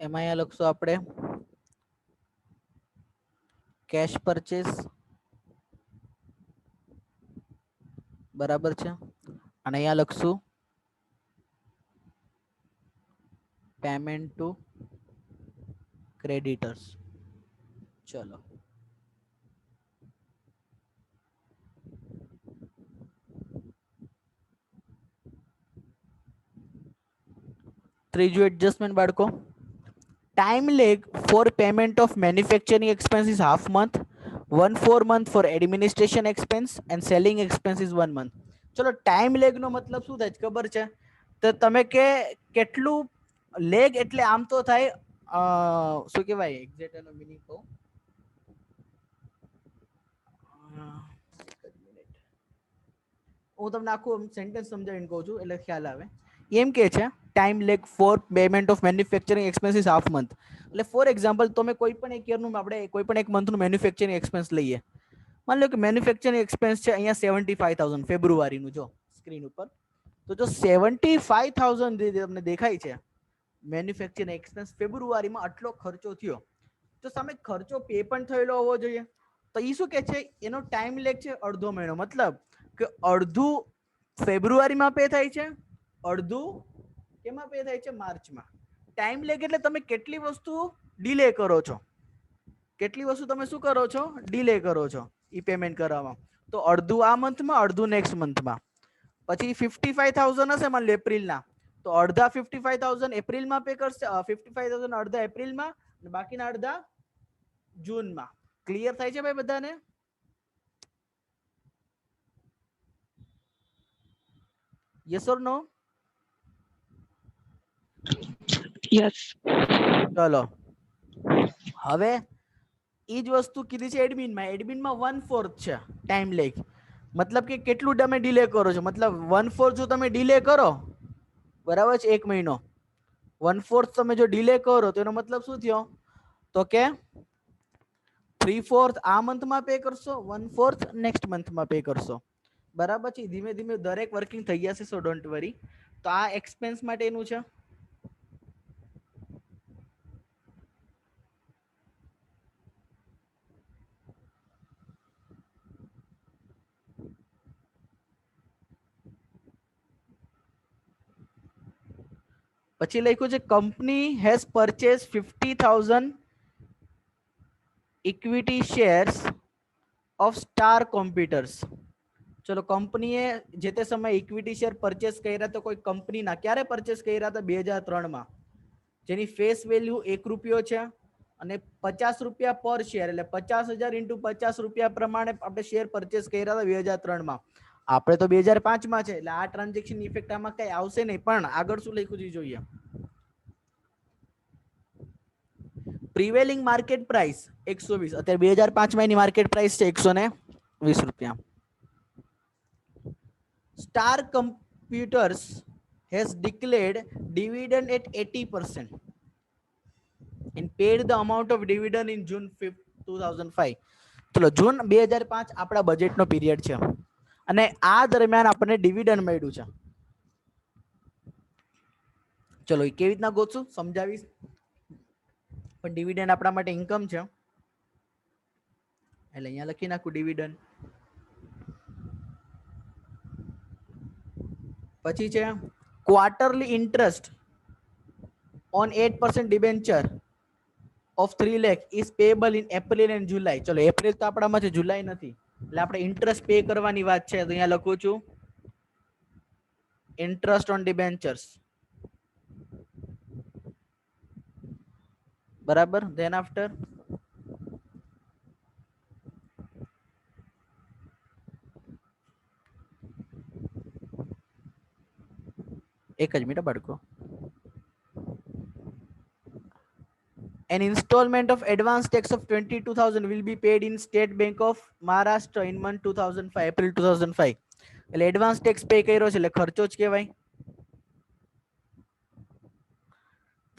એમાં અહીંયા લખશું આપણે કેશ પરચેસ, બરાબર છે? અને અહીંયા લખશું પેમેન્ટ ટુ ક્રેડિટર્સ. ચલો ત્રીજું એડજસ્ટમેન્ટ બાળકો, time lag for payment of manufacturing expenses half month, 1/4 month for administration expense and selling expenses 1 month. ચલો ટાઈમ લેગ નો મતલબ શું થાય ખબર છે? તો તમે કે કેટલું લેગ એટલે આમ તો થાય શું કહેવાય એક્ઝેક્ટ એનો મીનિંગ કહું? હું તમને આખું સેન્ટેન્સ સમજાવીને કહું છું એટલે ખ્યાલ આવે. એમ કે છે time lag for payment of manufacturing expenses half month. એટલે ફોર એક્ઝામ્પલ તમે કોઈ પણ એક યરનું આપણે કોઈ પણ એક મંથનું મેન્યુફેક્ચરિંગ એક્સપેન્સ લઈએ. માની લો કે મેન્યુફેક્ચરિંગ એક્સપેન્સ છે અહીંયા 75,000 ફેબ્રુઆરીનું, જો સ્ક્રીન ઉપર. તો જો 75,000 તમને દેખાય છે મેન્યુફેક્ચરિંગ એક્સપેન્સ ફેબ્રુઆરીમાં આટલો ખર્ચો થયો, તો સામે ખર્ચો પે પણ થયેલો હોવો જોઈએ. તો એ શું કે છે? એનો ટાઈમ લેગ છે અડધો મહિનો. મતલબ કે અડધું ફેબ્રુઆરીમાં પે થાય છે, અડધું કેમાં પે થાય છે? માર્ચમાં. ટાઈમ લેગ એટલે તમે કેટલી વસ્તુ ડીલે કરો છો, કેટલી વસ્તુ તમે શું કરો છો? ડીલે કરો છો ઈ પેમેન્ટ કરવામાં. તો અડધું આ મંથમાં, અડધું નેક્સ્ટ મંથમાં. પછી 55,000 હશે માન લો એપ્રિલના, તો અડધા 55,000 એપ્રિલમાં પે કરશે, 55,000 અડધા એપ્રિલમાં અને બાકીના અડધા જૂનમાં. ક્લિયર થાય છે ભાઈ બધાને? Yes or no? યસ. ચલો હવે ઈ જ વસ્તુ કીધી છે એડમિનમાં. એડમિનમાં 1/4 છે ટાઈમ લેગ. મતલબ કે કેટલું તમે ડીલે કરો છો? મતલબ 1/4 જો તમે ડીલે કરો, બરાબર છે, 1 મહિનો 1/4 તમે જો ડીલે કરો તો એનો મતલબ શું થયો? તો કે 3/4 આ મંથમાં પે કરશો, 1/4 નેક્સ્ટ મંથમાં પે કરશો, બરાબર છે? ધીમે ધીમે દરેક વર્કિંગ થઈ જશે, સો ડોન્ટ વરી. તો આ એક્સપેન્સ માટેનું છે. પછી લખ્યું છે company has purchase 50,000 equity shares of star computers. ચલો કંપનીએ જે તે સમયે ઇક્વિટી શેર પરચેસ કર્યા તો કોઈ કંપનીના ક્યારે પરચેસ કર્યા હતા? 2003માં, જેની ફેસ વેલ્યુ 1 રૂપિયો છે અને 50 રૂપિયા પર શેર, એટલે 50,000 × 50 રૂપિયા પ્રમાણે આપણે શેર પરચેસ કર્યા હતા 2003માં. આપણે તો 2005માં છે, એટલે આ ટ્રાન્ઝેક્શન ઇફેક્ટ આમાં કઈ આવશે નહીં. પણ આગળ શું લખ્યું છે જોઈએ. પ્રિવેલિંગ માર્કેટ પ્રાઇસ 120, અત્યારે 2005માં એની માર્કેટ પ્રાઇસ છે 120 રૂપિયા. Star computers has declared dividend at 80% and paid the amount of dividend in June 5th, 2005. ચલો જૂન 2005 આપણા બજેટનો પીરિયડ છે અને આ દરમિયાન આપણને ડિવિડન્ડ મળ્યું છે. ચલો એ કેવી રીતના ગોતશું સમજાવીશ, પણ ડિવિડન્ડ આપણા માટે ઇન્કમ છે એટલે અહીંયા લખી નાખું ડિવિડન્ડ. પછી છે quarterly interest on 8% debenture of 3 lakh is payable in April and July. ચલો એપ્રિલ તો આપણામાં છે, જુલાઈ નથી, એટલે આપણે ઇન્ટરેસ્ટ પે કરવાની વાત છે તો અહીંયા લખું છું ઇન્ટરેસ્ટ ઓન ડિબેન્ચર્સ. બરાબર. ધેન આફ્ટર એક જ મિનિટ બાળકો. An installment of advance tax of 22,000 will be paid in State Bank of Maharashtra in month 2005, April 2005. એટલે એડવાન્સ ટેક્સ પે કર્યો છે એટલે ખર્ચો જ કહેવાય.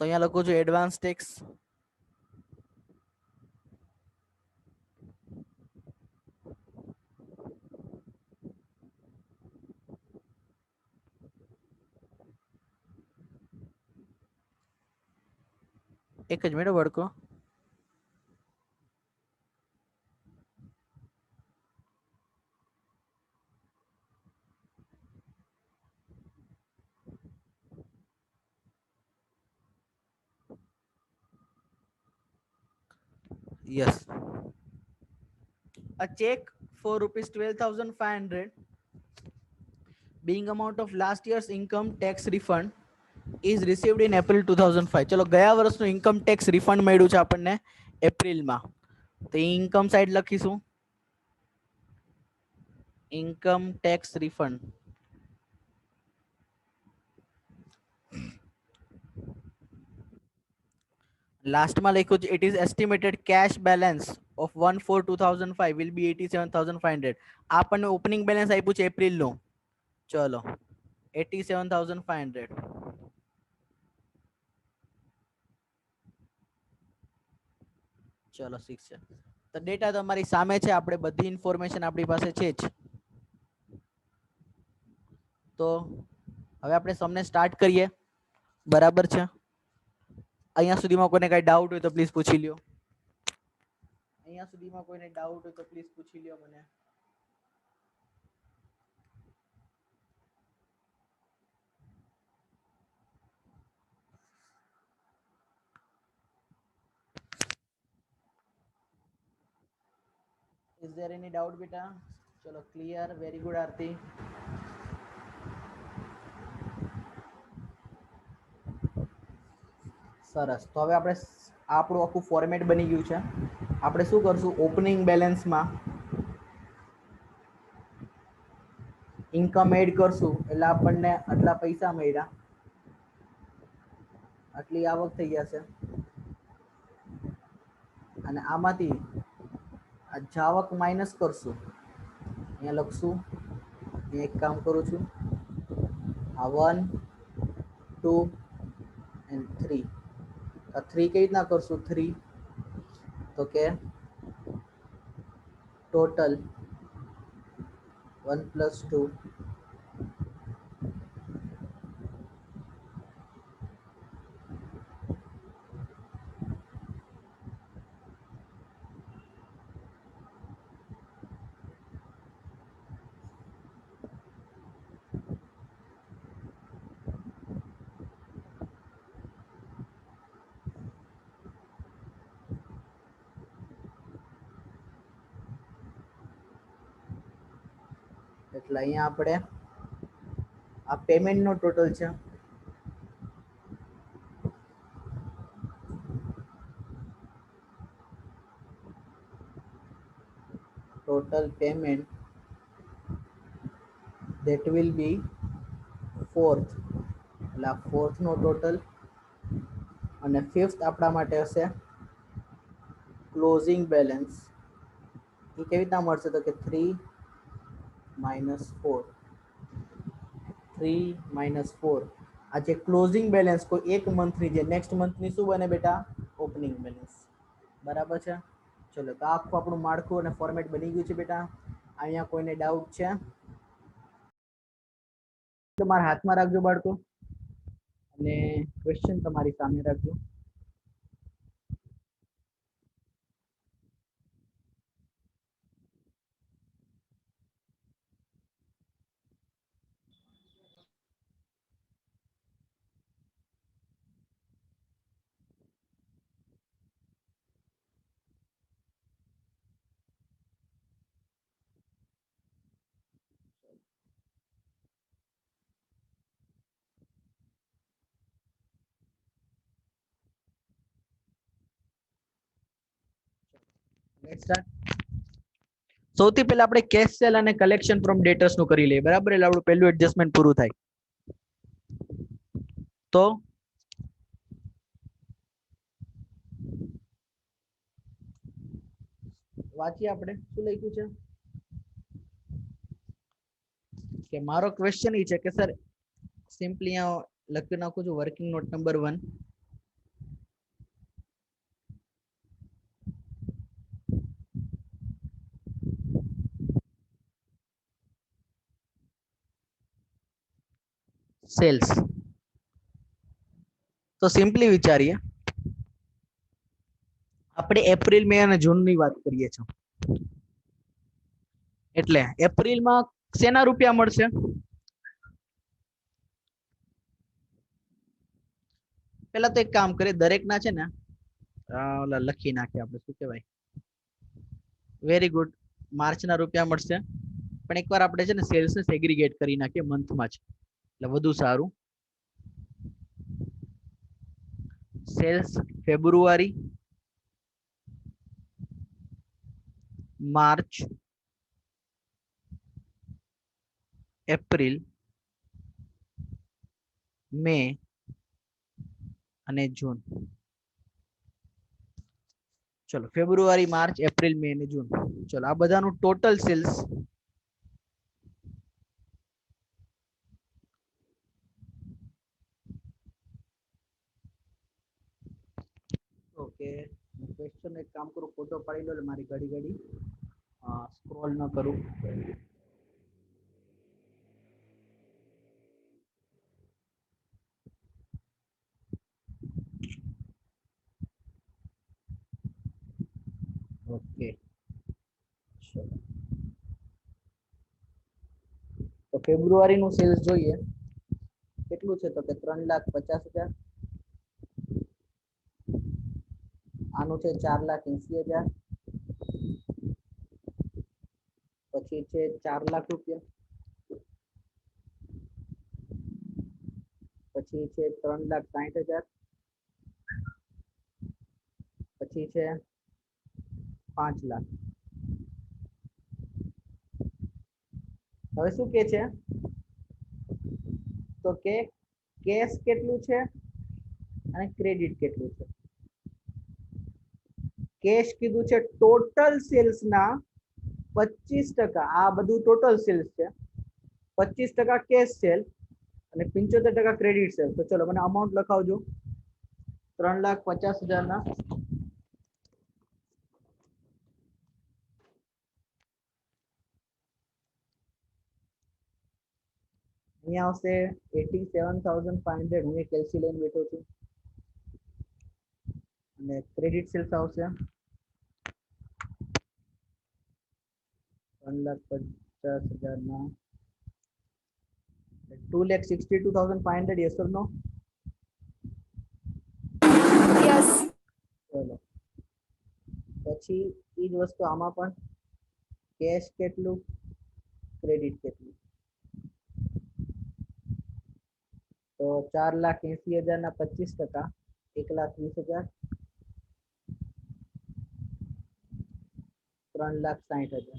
તો અહીંયા લખું છું એડવાન્સ ટેક્સ. એક જ minute વડકો. Yes. A check for rupees 12,500 being amount of last year's income tax refund is received in April 2005. ચલો ગયા વર્ષનું ઇન્કમ ટેક્સ રિફંડ મળ્યું છે આપણને એપ્રિલમાં, તો ઇન્કમ સાઈડ લખીશું ઇન્કમ ટેક્સ રિફંડ. લાસ્ટમાં લખ્યું છે it is estimated cash balance of 1/4/2005 will be 87,500. આપણને ઓપનિંગ બેલેન્સ આપ્યું છે એપ્રિલનું, ચલો 87,500. ચલો ઠીક છે. તો ડેટા તમારી સામે છે, આપણે બધી ઇન્ફોર્મેશન આપણી પાસે છે જ. તો હવે આપણે સમને સ્ટાર્ટ કરીએ. બરાબર છે. અહીંયા સુધીમાં કોઈને કઈ ડાઉટ હોય તો પ્લીઝ પૂછી લ્યો. અહીંયા સુધીમાં કોઈને ડાઉટ હોય તો પ્લીઝ પૂછી લ્યો મને. Is there any doubt બેટા? ચલો ક્લિયર. વેરી ગુડ આરતી. સરસ. તો હવે આપણે આપણું આખું ફોર્મેટ બની ગયું છે. આપણે શું કરશું, ઓપનિંગ બેલેન્સમાં ઇન્કમ એડ કરશું એટલે આપણને આટલા પૈસા મળ્યા, આટલી આવક થઈ જશે અને આમાંથી આ જાવક માઇનસ કરશું. અહીંયા લખશું, એક કામ કરું છું, આ 1 2 and 3. આ 3 કઈ રીતના કરશું, 3 તો કે ટોટલ 1 + 2 એટલે અહીંયા આપણે આ પેમેન્ટનો ટોટલ છે. Total payment that will be 4th, એટલે આ 4th નો ટોટલ અને 5th આપણા માટે હશે ક્લોઝિંગ બેલેન્સ. એ કેવી રીતના મળશે તો કે 3 - 4 3 - 4. આ જે ક્લોઝિંગ બેલેન્સ કોઈ એક મંથની જે નેક્સ્ટ મંથની શું બને બેટા, ઓપનિંગ બેલેન્સ. બરાબર છે. ચલો તો આખું આપણું માળખું અને ફોર્મેટ બની ગયું છે બેટા. અહીંયા કોઈને ડાઉટ છે તો મારા હાથમાં રાખજો બાળકો, અને ક્વેશ્ચન તમારી સામે રાખજો. સૌથી પહેલા આપણે કેશ સેલ અને કલેક્શન ફ્રોમ ડેટર્સ નું કરી લઈએ, બરાબર? એટલે આપણું પહેલું એડજસ્ટમેન્ટ પૂરું થાય. તો વાંચીએ આપણે શું લખ્યું છે કે મારો ક્વેશ્ચન એ છે કે સર સિમ્પલી લખી નાખું છું વર્કિંગ નોટ નંબર 1. સેલ્સ. તો સિમ્પલી વિચારીએ, આપણે એપ્રિલ મે અને જૂન ની વાત કરીએ છીએ, એટલે એપ્રિલમાં શેના રૂપિયા મળશે? પેલા તો એક કામ કરીએ, દરેક ના છે ને લખી નાખીએ આપણે, શું કહેવાય, વેરી ગુડ, માર્ચ ના રૂપિયા મળશે. પણ એકવાર આપણે છે ને સેલ્સ ને સેગ્રીગેટ કરી નાખીએ મંથમાં જ, એટલે વધુ સારું. સેલ્સ ફેબ્રુઆરી, માર્ચ, એપ્રિલ, મે અને જૂન. ચલો ફેબ્રુઆરી, માર્ચ, એપ્રિલ, મે અને જૂન. ચલો આ બધાનું ટોટલ સેલ્સ ઓકે. ક્વેશ્ચન એક કામ કરું, ફોટો પાડી લો એટલે મારી ઘડી સ્ક્રોલ ન કરું. ઓકે ચલો તો ફેબ્રુઆરી નું સેલ્સ જોઈએ કેટલું છે, તો કે 3,50,000. આનું છે 4,80,000. પછી છે 4 લાખ રૂપિયા. પછી છે 3,60,000. પછી છે 5 લાખ. હવે શું કે છે, તો કે કેશ કેટલું છે અને ક્રેડિટ કેટલું છે. કેશ કીધું છે ટોટલ સેલ્સ ના 25%. આ બધું ટોટલ સેલ્સ છે. 25% કેશ સેલ અને 75% ક્રેડિટ સેલ. તો ચલો મને અમાઉન્ટ લખાવજો. 3,50,000 ના અહીંયા આવશે 87,500. હું એક એલસી લઈને બેઠો છું. અને ક્રેડિટ સેલ્સ આવશે 3,50,000 ના 2,62,500. Yes or no? યસ. ચલો પછી એ જ વસ્તુ આમાં પણ, કેશ કેટલું, ક્રેડિટ કેટલું. તો 4,80,000 ના 25%, 1,20,000. 3,60,000.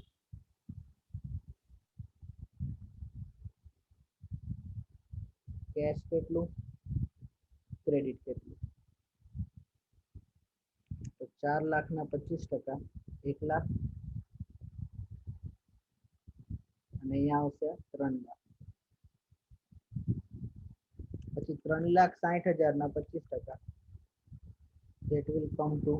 કેશ કેટલું, ક્રેડિટ કેટલું. તો 4 લાખ ના 25%, 1 લાખ. અને અહીંયા આવશે 3 લાખ. પછી 3,60,000 ના 25%, that will come to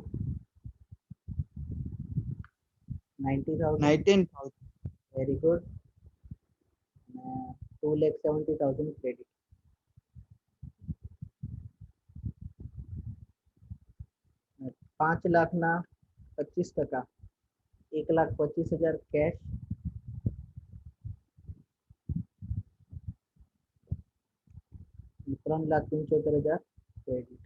90,000. 19,000. Very good. 2,70,000 credit. ₹5 ના 25%, 1,25,000 કેશ, 3,75,000 ક્રેડિટ.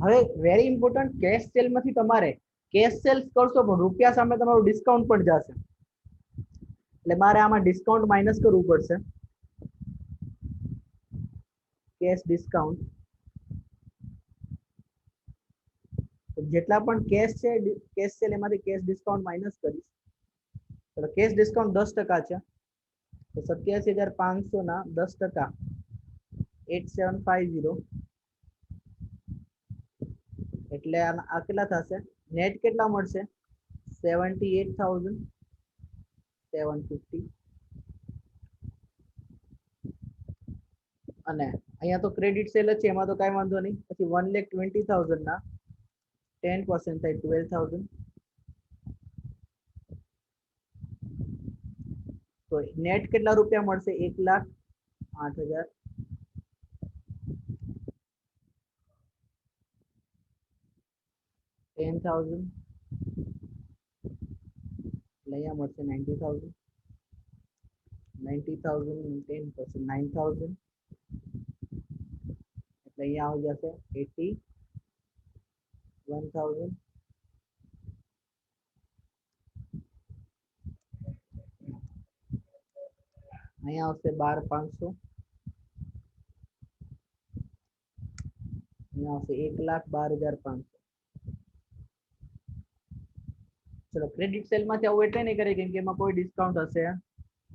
હવે વેરી ઇમ્પોર્ટન્ટ, કેશ સેલ માંથી તમારે કેશ સેલ્સ કરશો પણ રૂપિયા સામે તમારું ડિસ્કાઉન્ટ પણ જશે, એટલે મારે આમાં ડિસ્કાઉન્ટ માઇનસ કરવું પડશે. કેશ ડિસ્કાઉન્ટ, જેટલા પણ કેશ છે કેશ સેલ એમાંથી કેશ ડિસ્કાઉન્ટ માઇનસ કરીશ. તો કેશ ડિસ્કાઉન્ટ 10% છે, તો 87,500 ના 10%, 8750, એટલે આ કેટલા થશે? નેટ કેટલા મળશે? 78,750. અને અહીંયા તો ક્રેડિટ સેલ જ છે, એમાં તો કાંઈ વાંધો નહીં. પછી 1,20,000 ના 10% થાય 12,000. તો નેટ કેટલા રૂપિયા મળશે? 1,08,000. 10,000 એટલે અહીંયા મળશે 90,000. 90,000 10%, 9,000, એટલે અહીંયા આવી જશે 81,000. અહીંયા આવશે 12,500. અહીંયા આવશે 1,12,500. ચલો ક્રેડિટ સેલ માંથી આવું એટલે નહીં કરે કેમ કે એમાં કોઈ ડિસ્કાઉન્ટ હશે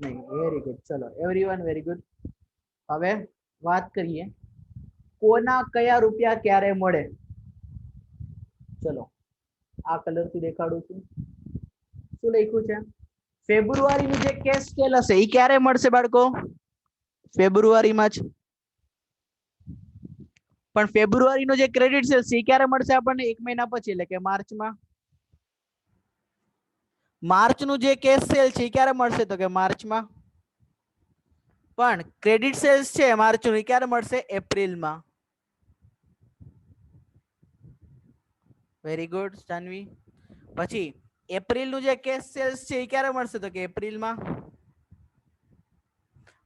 નહીં. Very good. ચલો એવરીવન વેરી ગુડ. હવે વાત કરીએ કોના કયા રૂપિયા ક્યારે મળે. ચલો આ કલર થી દેખાડું છું. શું લખ્યું છે? ફેબ્રુઆરીનું જે કેશ સેલ હશે એ ક્યારે મળશે બાળકો? ફેબ્રુઆરીમાં જ. પણ ફેબ્રુઆરીનો જે ક્રેડિટ સેલ છે એ ક્યારે મળશે આપણને? 1 મહિના પછી, એટલે કે માર્ચમાં. માર્ચનું જે કેશ સેલ છે એ ક્યારે મળશે? તો કે માર્ચમાં. પણ ક્રેડિટ સેલ્સ છે માર્ચનું એ ક્યારે મળશે? એપ્રિલમાં. Very good Sanvi. પછી એપ્રિલનું જે કેશ સેલ્સ છે એ ક્યારે મળશે? તો કે એપ્રિલમાં.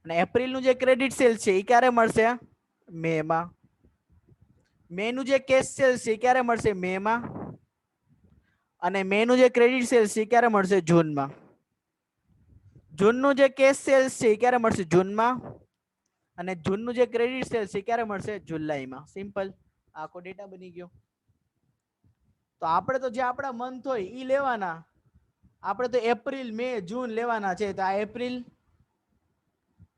અને એપ્રિલનું જે ક્રેડિટ સેલ છે એ ક્યારે મળશે? મેમાં. મેનું જે કેશ સેલ છે એ ક્યારે મળશે? મેમાં. અને મેનું જે ક્રેડિટ સેલ્સ છે એ ક્યારે મળશે? જૂનમાં. જૂનનું જે કેશ સેલ્સ છે એ ક્યારે મળશે? જૂનમાં. અને જૂનનું જે ક્રેડિટ સેલ્સ છે એ ક્યારે મળશે? જુલાઈમાં. સિમ્પલ. આખો ડેટા બની ગયો. તો આપણે તો જે આપણા મંથ હોય એ લેવાના. આપણે તો એપ્રિલ, મે, જૂન લેવાના છે. તો આ એપ્રિલ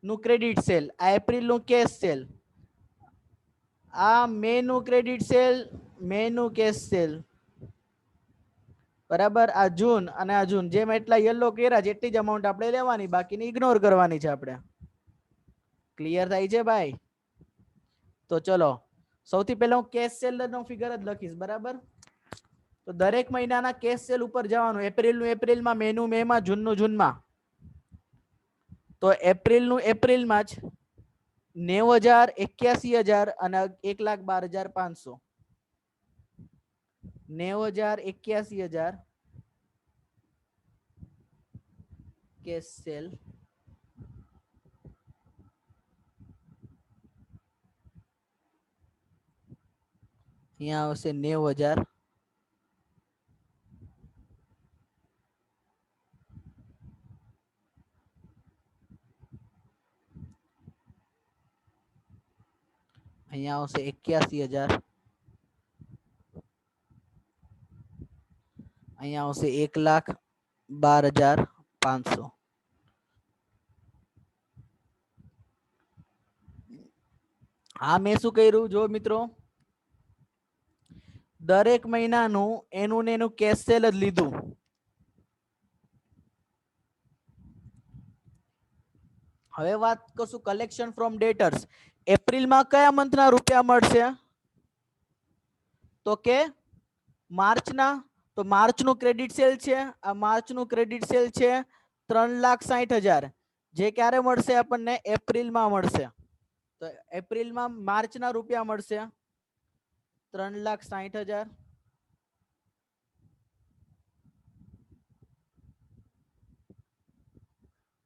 નું ક્રેડિટ સેલ, આ એપ્રિલ નું કેશ સેલ, આ મે નું ક્રેડિટ સેલ, મે નું કેશ સેલ, બરાબર. આ જૂન અને આ જૂન, જેમ એટલા યલો કર્યા છે એટલી જ અમાઉન્ટ આપણે લેવાની, બાકીની ઇગ્નોર કરવાની છે આપણે. ક્લિયર થાય છે ભાઈ? તો ચલો સૌથી પહેલા હું કેશ સેલ નો ફિગર જ લખીશ, બરાબર. તો દરેક મહિનાના કેશ સેલ ઉપર જવાનું. એપ્રિલનું એપ્રિલમાં, મેનું મેમાં, જૂનનું જૂનમાં. તો એપ્રિલનું એપ્રિલમાં જ 90,000, 81,000 અને 1,12,500. 90,000, 81,000 કેશ સેલ. અહીંયા આવશે 90,000. અહીંયા આવશે 81,000. અહીંયા આવશે 1,12,500. હા મેં શું કર્યું જો મિત્રો, દરેક મહિનાનું એનું ને એનું કેશ સેલ જ લીધું. હવે વાત કરશું કલેક્શન ફ્રોમ ડેટર્સ. એપ્રિલમાં કયા મંથના રૂપિયા મળશે? તો કે માર્ચના તો માર્ચનું ક્રેડિટ સેલ છે, આ માર્ચનું ક્રેડિટ સેલ છે 3,60,000, જે ક્યારે મળશે આપણને એપ્રિલમાં મળશે. તો એપ્રિલમાં માર્ચના રૂપિયા મળશે 3,60,000.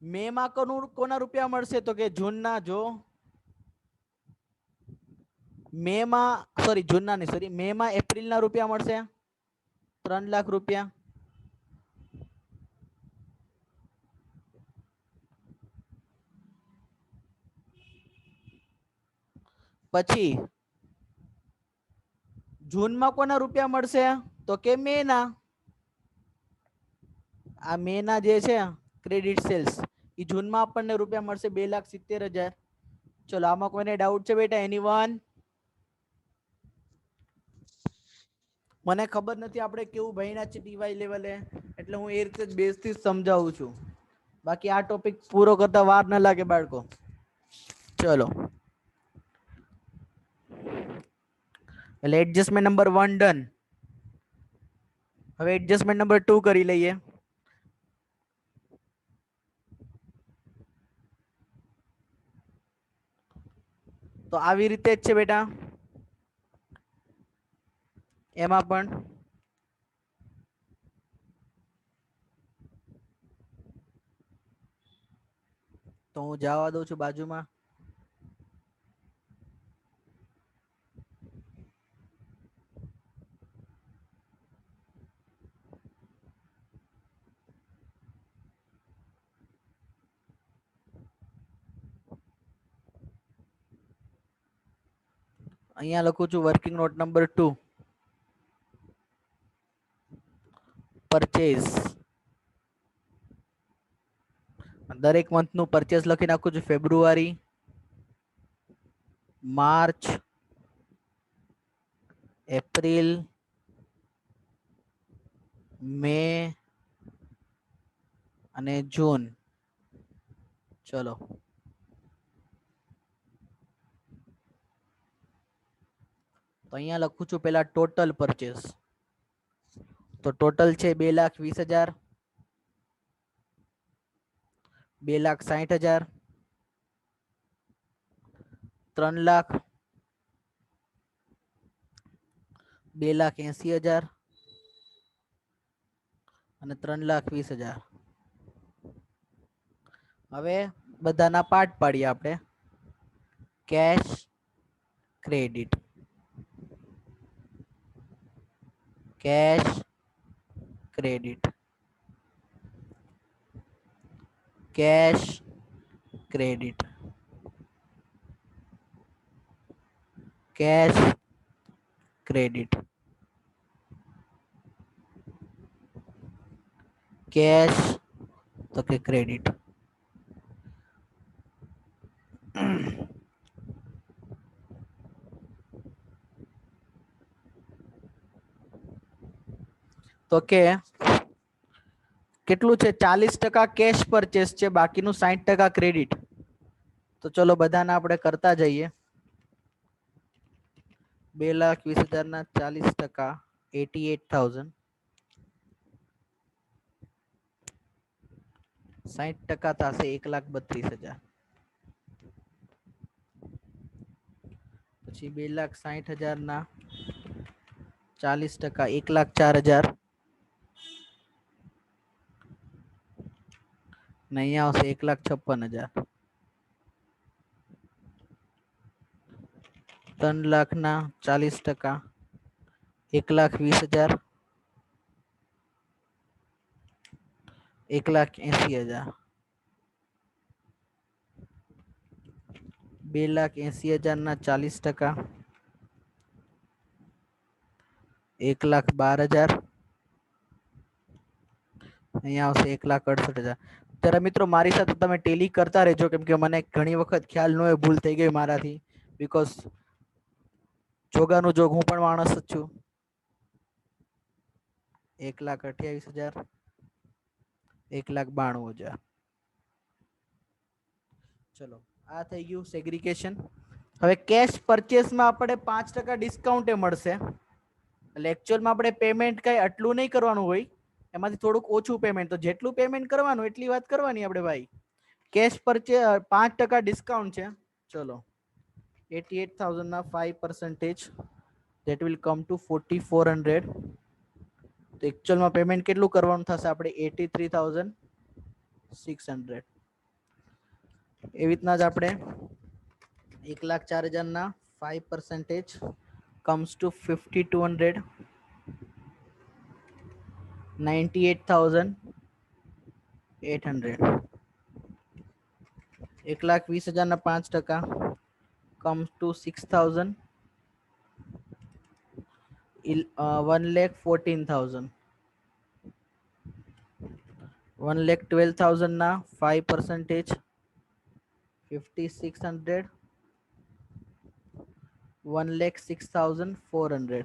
મે માં કોના રૂપિયા મળશે તો કે જૂનના. જો મે માં સોરી જૂનના નહીં સોરી મે માં એપ્રિલના રૂપિયા મળશે 3 લાખ રૂપિયા. પછી જૂનમાં કોના રૂપિયા મળશે તો કે મે ના. આ મે ના જે છે ક્રેડિટ સેલ્સ એ જૂનમાં આપણને રૂપિયા મળશે 2,70,000. ચલો આમાં કોઈને ડાઉટ છે બેટા? એનીવન? મને ખબર નથી આપણે કેવું ભણ્યા છે ટીવાય લેવલે, એટલે હું એ રીતે જ બેસથી જ સમજાવું છું. બાકી આ ટોપિક પૂરો કરતા વાર ન લાગે બાળકો. ચલો એટલે એડજસ્ટમેન્ટ નંબર 1 ડન. હવે એડજસ્ટમેન્ટ નંબર 2 કરી લઈએ. તો આવી રીતે જ છે બેટા, એમાં પણ તો હું જવા દઉં છું બાજુમાં. અહીંયા લખું છું વર્કિંગ નોટ નંબર 2, પરચેઝ. દરેક મંથનું પરચેસ લખી નાખું છું. ફેબ્રુઆરી, માર્ચ, એપ્રિલ, મે અને જૂન. ચલો તો અહીંયા લખું છું પેલા ટોટલ પરચેસ. તો ટોટલ છે 2,20,000, 2,60,000, 3 લાખ, 2,80,000 અને 3,20,000. હવે બધાના પાર્ટ પાડીએ આપણે. Cash, credit, cash, credit, cash, credit, cash, credit, cash તો કે ક્રેડિટ. તો કે કેટલું છે? 40% કેશ પરચેસ છે, બાકીનું 60% ક્રેડિટ. તો ચલો બધાના આપણે કરતા જઈએ. 2,20,000 ના 40%, 88,000. 60% થશે 1,32,000. પછી 2,60,000 ના 40%, 1,04,000. ને અહીંયા આવશે 1,56,000. 3 લાખના 40%, 1,20,000, 1,80,000. 2,80,000 ના 40%, 1,12,000. અહીંયા આવશે 1,68,000. ત્યારે મિત્રો મારી સાથે તમે ટેલી કરતા રહેજો, કેમ કે મને ઘણી વખત ખ્યાલ ન હોય, ભૂલ થઈ ગઈ મારાથી. બીકોઝ જોગાનું જોગ હું પણ માણસ જ છું. 1,28,000, 1,92,000. ચલો આ થઈ ગયું સેગ્રીગેશન. હવે કેશ પરચેસમાં આપણે 5% ડિસ્કાઉન્ટ મળશે. એટલે એકચ્યુઅલમાં આપણે પેમેન્ટ કઈ આટલું નહીં કરવાનું હોય, એમાંથી થોડુંક ઓછું પેમેન્ટ, તો જેટલું પેમેન્ટ કરવાનું એટલી વાત કરવાની આપણે ભાઈ. કેશ પરચેસ 5% ડિસ્કાઉન્ટ છે. ચલો 88,000 ના 5% that will come to 4400. તો એકચ્યુઅલમાં પેમેન્ટ કેટલું કરવાનું થશે આપણે? 83,600. એવી રીતના જ આપણે 1,04,000 ના 5% comes to 5,200. 98,800. 1,20,000 ના 5% comes to 6,000. 1,14,000. 1,12,000 ના 5% 5,600. 1,06,400.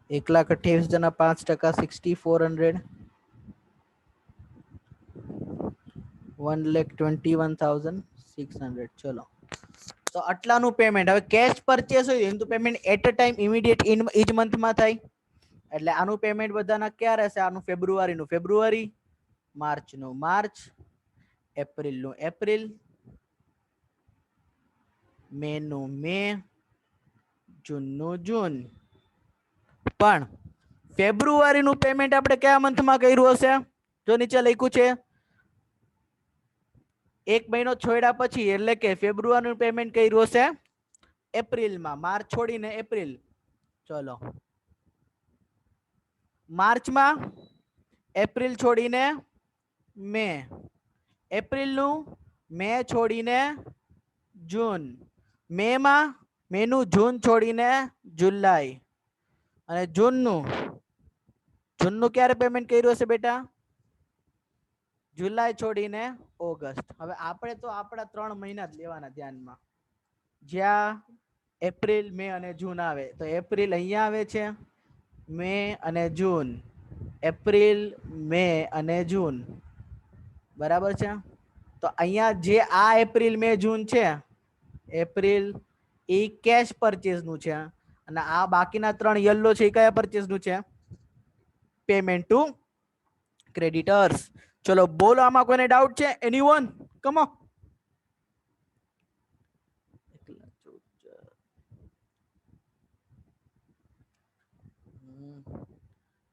1,28,000 ના 5% 6,400. 1,21,600. ચલો, તો આટલાનું પેમેન્ટ. હવે કેશ પરચેસ હોય એનું payment at a time immediate એ જ મંથમાં થાય. એટલે આનું પેમેન્ટ બધાના ક્યાં રહેશે? આનું ફેબ્રુઆરીનું ફેબ્રુઆરી, માર્ચનું માર્ચ, એપ્રિલનું એપ્રિલ, મેનું મે, જૂનનું જૂન. પણ ફેબ્રુઆરીનું પેમેન્ટ આપણે કયા મંથમાં કર્યું હશે? જો નીચે લખ્યું છે એક મહિનો છોડ્યા પછી, એટલે કે ફેબ્રુઆરીનું પેમેન્ટ કર્યું હશે એપ્રિલમાં. માર્ચ છોડીને એપ્રિલ. ચલો, માર્ચમાં, એપ્રિલ છોડીને મે, એપ્રિલનું મે છોડીને જૂન, મેમાં મેનું જૂન છોડીને જુલાઈ, અને જૂનનું ક્યારે પેમેન્ટ કર્યું હશે બેટા? જુલાઈ છોડીને ઓગસ્ટ. હવે આપણે તો આપણા 3 મહિના જ લેવાના ધ્યાનમાં, જ્યાં એપ્રિલ, મે અને જૂન આવે. તો એપ્રિલ અહીંયા આવે છે, મે અને જૂન, એપ્રિલ, મે અને જૂન. બરાબર છે. તો અહીંયા જે આ એપ્રિલ, મે, જૂન છે, એપ્રિલ એ કેશ પરચેસ નું છે, અને આ બાકીના 3 યલો છે એ કયા પરચેસ નું છે? Payment to creditors. ચલો બોલો, આમાં કોઈને ડાઉટ છે? એનીવન? Come on.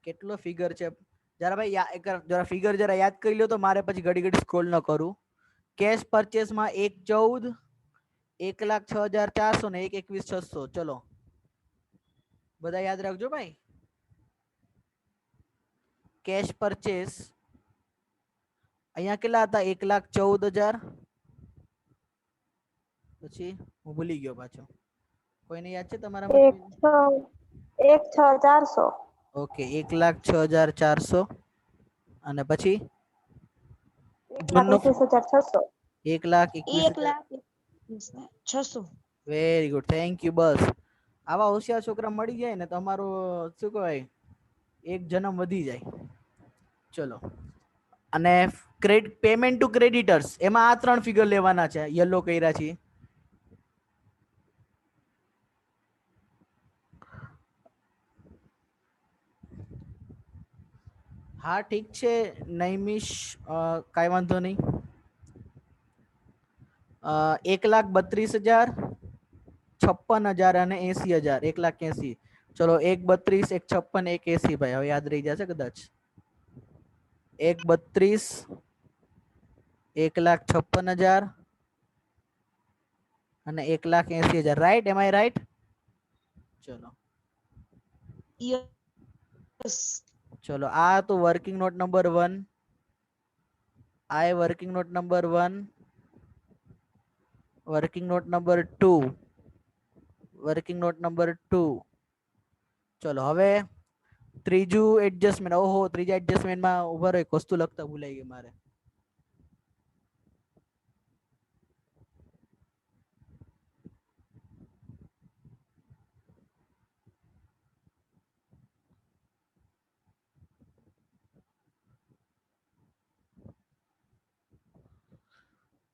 કેટલો ફિગર છે જરા ભાઈ? જરા ફિગર જરા યાદ કરી લો તો મારે પછી ઘડી ઘડી સ્ક્રોલ ન કરું. કેશ પરચેસમાં 1,14, 1,06,400 ને 1,21,600. ચલો બધા યાદ રાખજો ભાઈ. કેશ પરચેસ અહીંયા કેટલા હતા? 1,14,000. પછી હું ભૂલી ગયો પાછો. કોઈને યાદ છે તમારા? 1,06,400. ઓકે, 1,06,400. અને પછી 1,21,600. 1,21,600. Very good, thank you. બસ આવા હોશિયાર છોકરા મળી જાય ને તો અમારો શું કહેવાય, એક જન્મ વધી જાય. ચલો, અને પેમેન્ટ ટુ ક્રેડિટર્સ, એમાં આ 3 ફિગર લેવાના છે, યલો કર્યા છે. હા ઠીક છે નૈમિષ, કાંઈ વાંધો નહીં. 1,32,000, 56,000 અને 80,000. 1,80,000. ચલો 1,32, 1,56, 1,80 ભાઈ. હવે યાદ રહી જશે કદાચ. 1,32, 1,56,000 અને 1,80,000. રાઈટ? Am I right? ચલો ચલો, આ તો વર્કિંગ નોટ નંબર 1, આ working note number 1, working note number 2, working note number 2. ચલો હવે ત્રીજું એડજસ્ટમેન્ટ. ઓહો, ત્રીજા એડજસ્ટમેન્ટમાં ઉભા રહો, એક વસ્તુ લખતા ભૂલાઈ ગઈ મારે.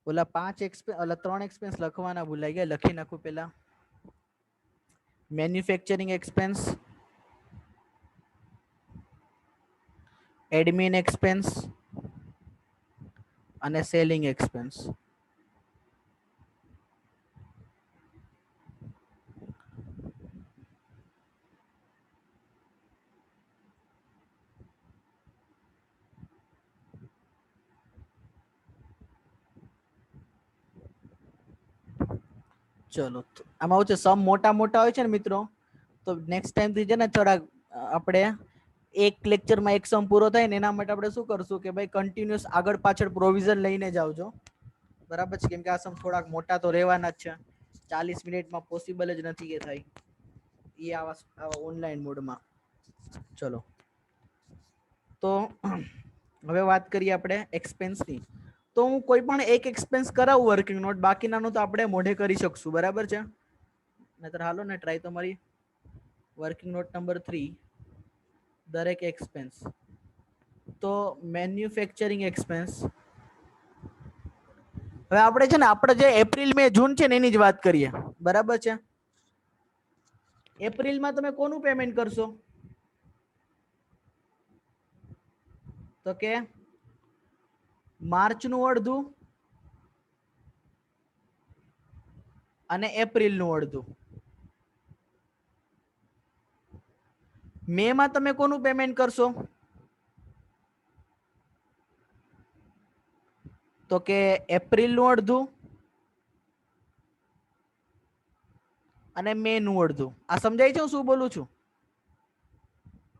ઓલા 5 એક્સપેન્સ, ઓલા 3 એક્સપેન્સ લખવાના ભૂલાઈ ગયા. લખી નાખું પેલા. મેન્યુફેક્ચરિંગ એક્સપેન્સ, એડમિન એક્સપેન્સ અને સેલિંગ એક્સપેન્સ. ચલો આમાં આવું છે સમ મોટા મોટા હોય છે ને મિત્રો, તો નેક્સ્ટ ટાઈમ થી છે ને થોડા આપણે એક લેક્ચરમાં એક સમ પૂરો થાય ને એના માટે આપણે શું કરશું કે ભાઈ કન્ટિન્યુઅસ આગળ પાછળ પ્રોવિઝન લઈને જ આવજો, બરાબર છે? કેમ કે આ સમ થોડાક મોટા તો રહેવાના જ છે, 40 મિનિટમાં પોસિબલ જ નથી કે થાય એ આવા ઓનલાઈન મોડમાં. ચલો તો હવે વાત કરીએ આપણે એક્સપેન્સની. તો હું કોઈ પણ એક એક્સપેન્સ કરાવું વર્કિંગ નોટ, બાકીનાનું તો આપણે મોઢે કરી શકશું, બરાબર છે? નહીતર હાલો ને ટ્રાય તમારી. વર્કિંગ નોટ નંબર 3, દરેક એક્સપેન્સ. તો મેન્યુફેક્ચરિંગ એક્સપેન્સ. હવે આપણે છે ને આપણે જે એપ્રિલ મે જૂન છે ને એની જ વાત કરીએ, બરાબર છે? એપ્રિલમાં તમે કોનું પેમેન્ટ કરશો? તો કે માર્ચનું અડધું અને એપ્રિલનું અડધું. મે માં તમે કોનું પેમેન્ટ કરશો? તો કે એપ્રિલનું અડધું અને મે નું અડધું. આ સમજાય છે હું શું બોલું છું?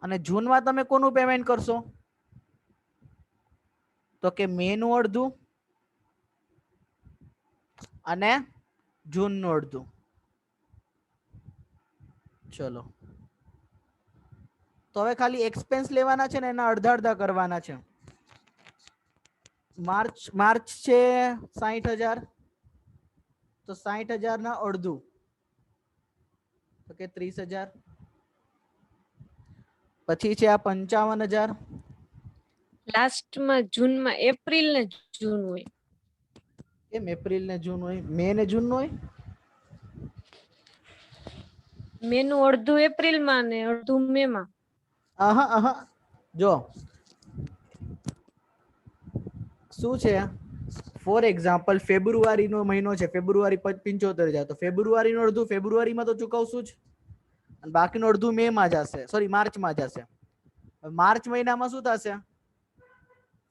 અને જૂનમાં તમે કોનું પેમેન્ટ કરશો? તો કે મે નું અડધું અને જૂન નું અડધું. ચલો તો હવે ખાલી એક્સપેન્સ લેવાના છે ને એના અડધા અડધા કરવાના છે. માર્ચ છે 60,000, તો 60,000 ના અડધું તો કે 30,000. પછી છે આ 55,000. લાસ્ટમાં જૂનમાં એપ્રિલ ને જૂન હોય. કેમ એપ્રિલ ને જૂન હોય? મે ને જૂન નો હોય? મે નું અડધું એપ્રિલ માં ને અડધું મે માં. જો શું છે, ફોર એક્ઝામ્પલ ફેબ્રુઆરી નો મહિનો છે, ફેબ્રુઆરી 75,000, તો ફેબ્રુઆરી નું અડધું ફેબ્રુઆરીમાં તો ચૂકવશું જ, અને બાકીનું અડધું મે માં જશે, સોરી માર્ચમાં જશે. માર્ચ મહિનામાં શું થશે?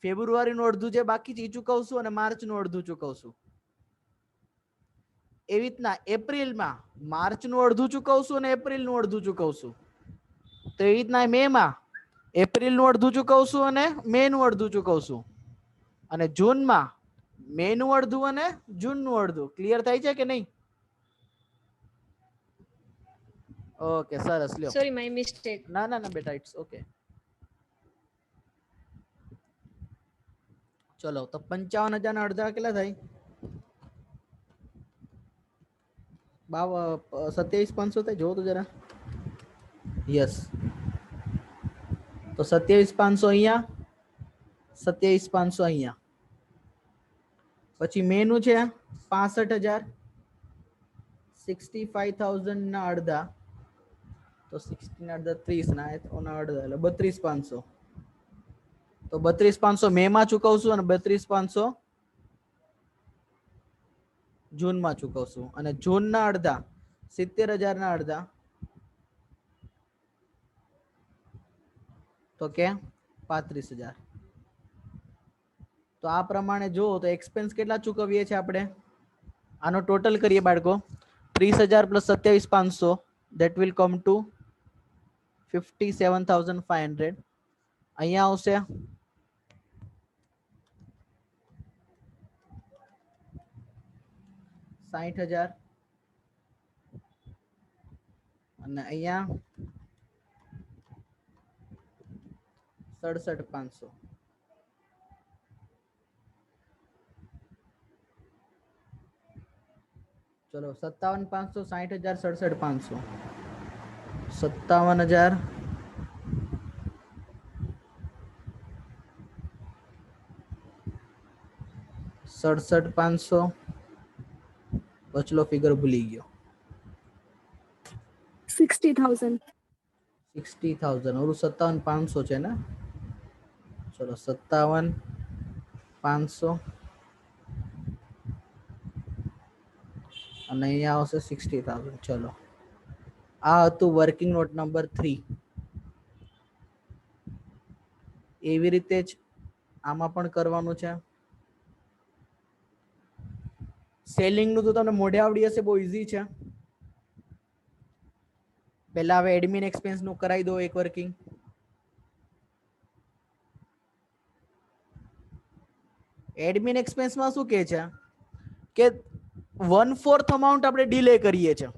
ફેબ્રુઆરી નું અડધું જે બાકી છે એ ચૂકવશું અને માર્ચ નું અડધું ચૂકવશું. એવી રીતના એપ્રિલમાં માર્ચ નું અડધું ચૂકવશું અને એપ્રિલ નું અડધું ચૂકવશું. તો એવી રીતના મે માં એપ્રિલ નું અડધું ચૂકવશું અને મે નું અડધું ચૂકવશું. અને જૂનમાં મે નું અડધું અને જૂન નું અડધું. ક્લિયર થાય છે કે નહીં? ઓકે સરસ, લ્યો. Sorry my mistake. ના ના ના બેટા, ઇટ્સ ઓકે. ચલો તો 55,000 ના અડધા કેટલા થાય? 27,500 થાય. જોવો તો જરા. યસ, તો 27,500 અહીંયા, 27,500 અહીંયા. પછી મે નું છે 65,000, 65,000 ના અડધા તો 60 ના અડધા 30 ના અડધા એટલે 32,500. તો 32,500 મે માં ચૂકવશું અને 32,500 જૂનમાં ચૂકવશું. અને જૂન ના અડધા 70,000 ના અડધા તો કે 35,000. તો આ પ્રમાણે જો તો એક્સપેન્સ કેટલા ચૂકવીએ છીએ આપણે? આનો ટોટલ કરીએ બાળકો. 30,000 plus 27,500 that will come to 57,500. અહીંયા આવશે 60,000 અને અહીંયા 67,500. चलो 57,500, 60,000, 67,500. 57,000 67,500. बचलो फिगर भूली गयो. 60,000. 60,000 और 57,500 છે ને? ચલો 57,500 અને અહીંયા આવશે 60,000. ચલો આ હતું વર્કિંગ નોટ નંબર 3. એવી રીતે જ આમાં પણ કરવાનું છે. સેલિંગ નું તો તમને મોઢે આવડી હશે, બહુ ઈઝી છે. પહેલા હવે એડમિન એક્સપેન્સ નું કરાવી દો એક વર્કિંગ. એડમિન એક્સપેન્સમાં શું કહે છે કે 1/4 અમાઉન્ટ આપણે ડીલે કરીએ છીએ.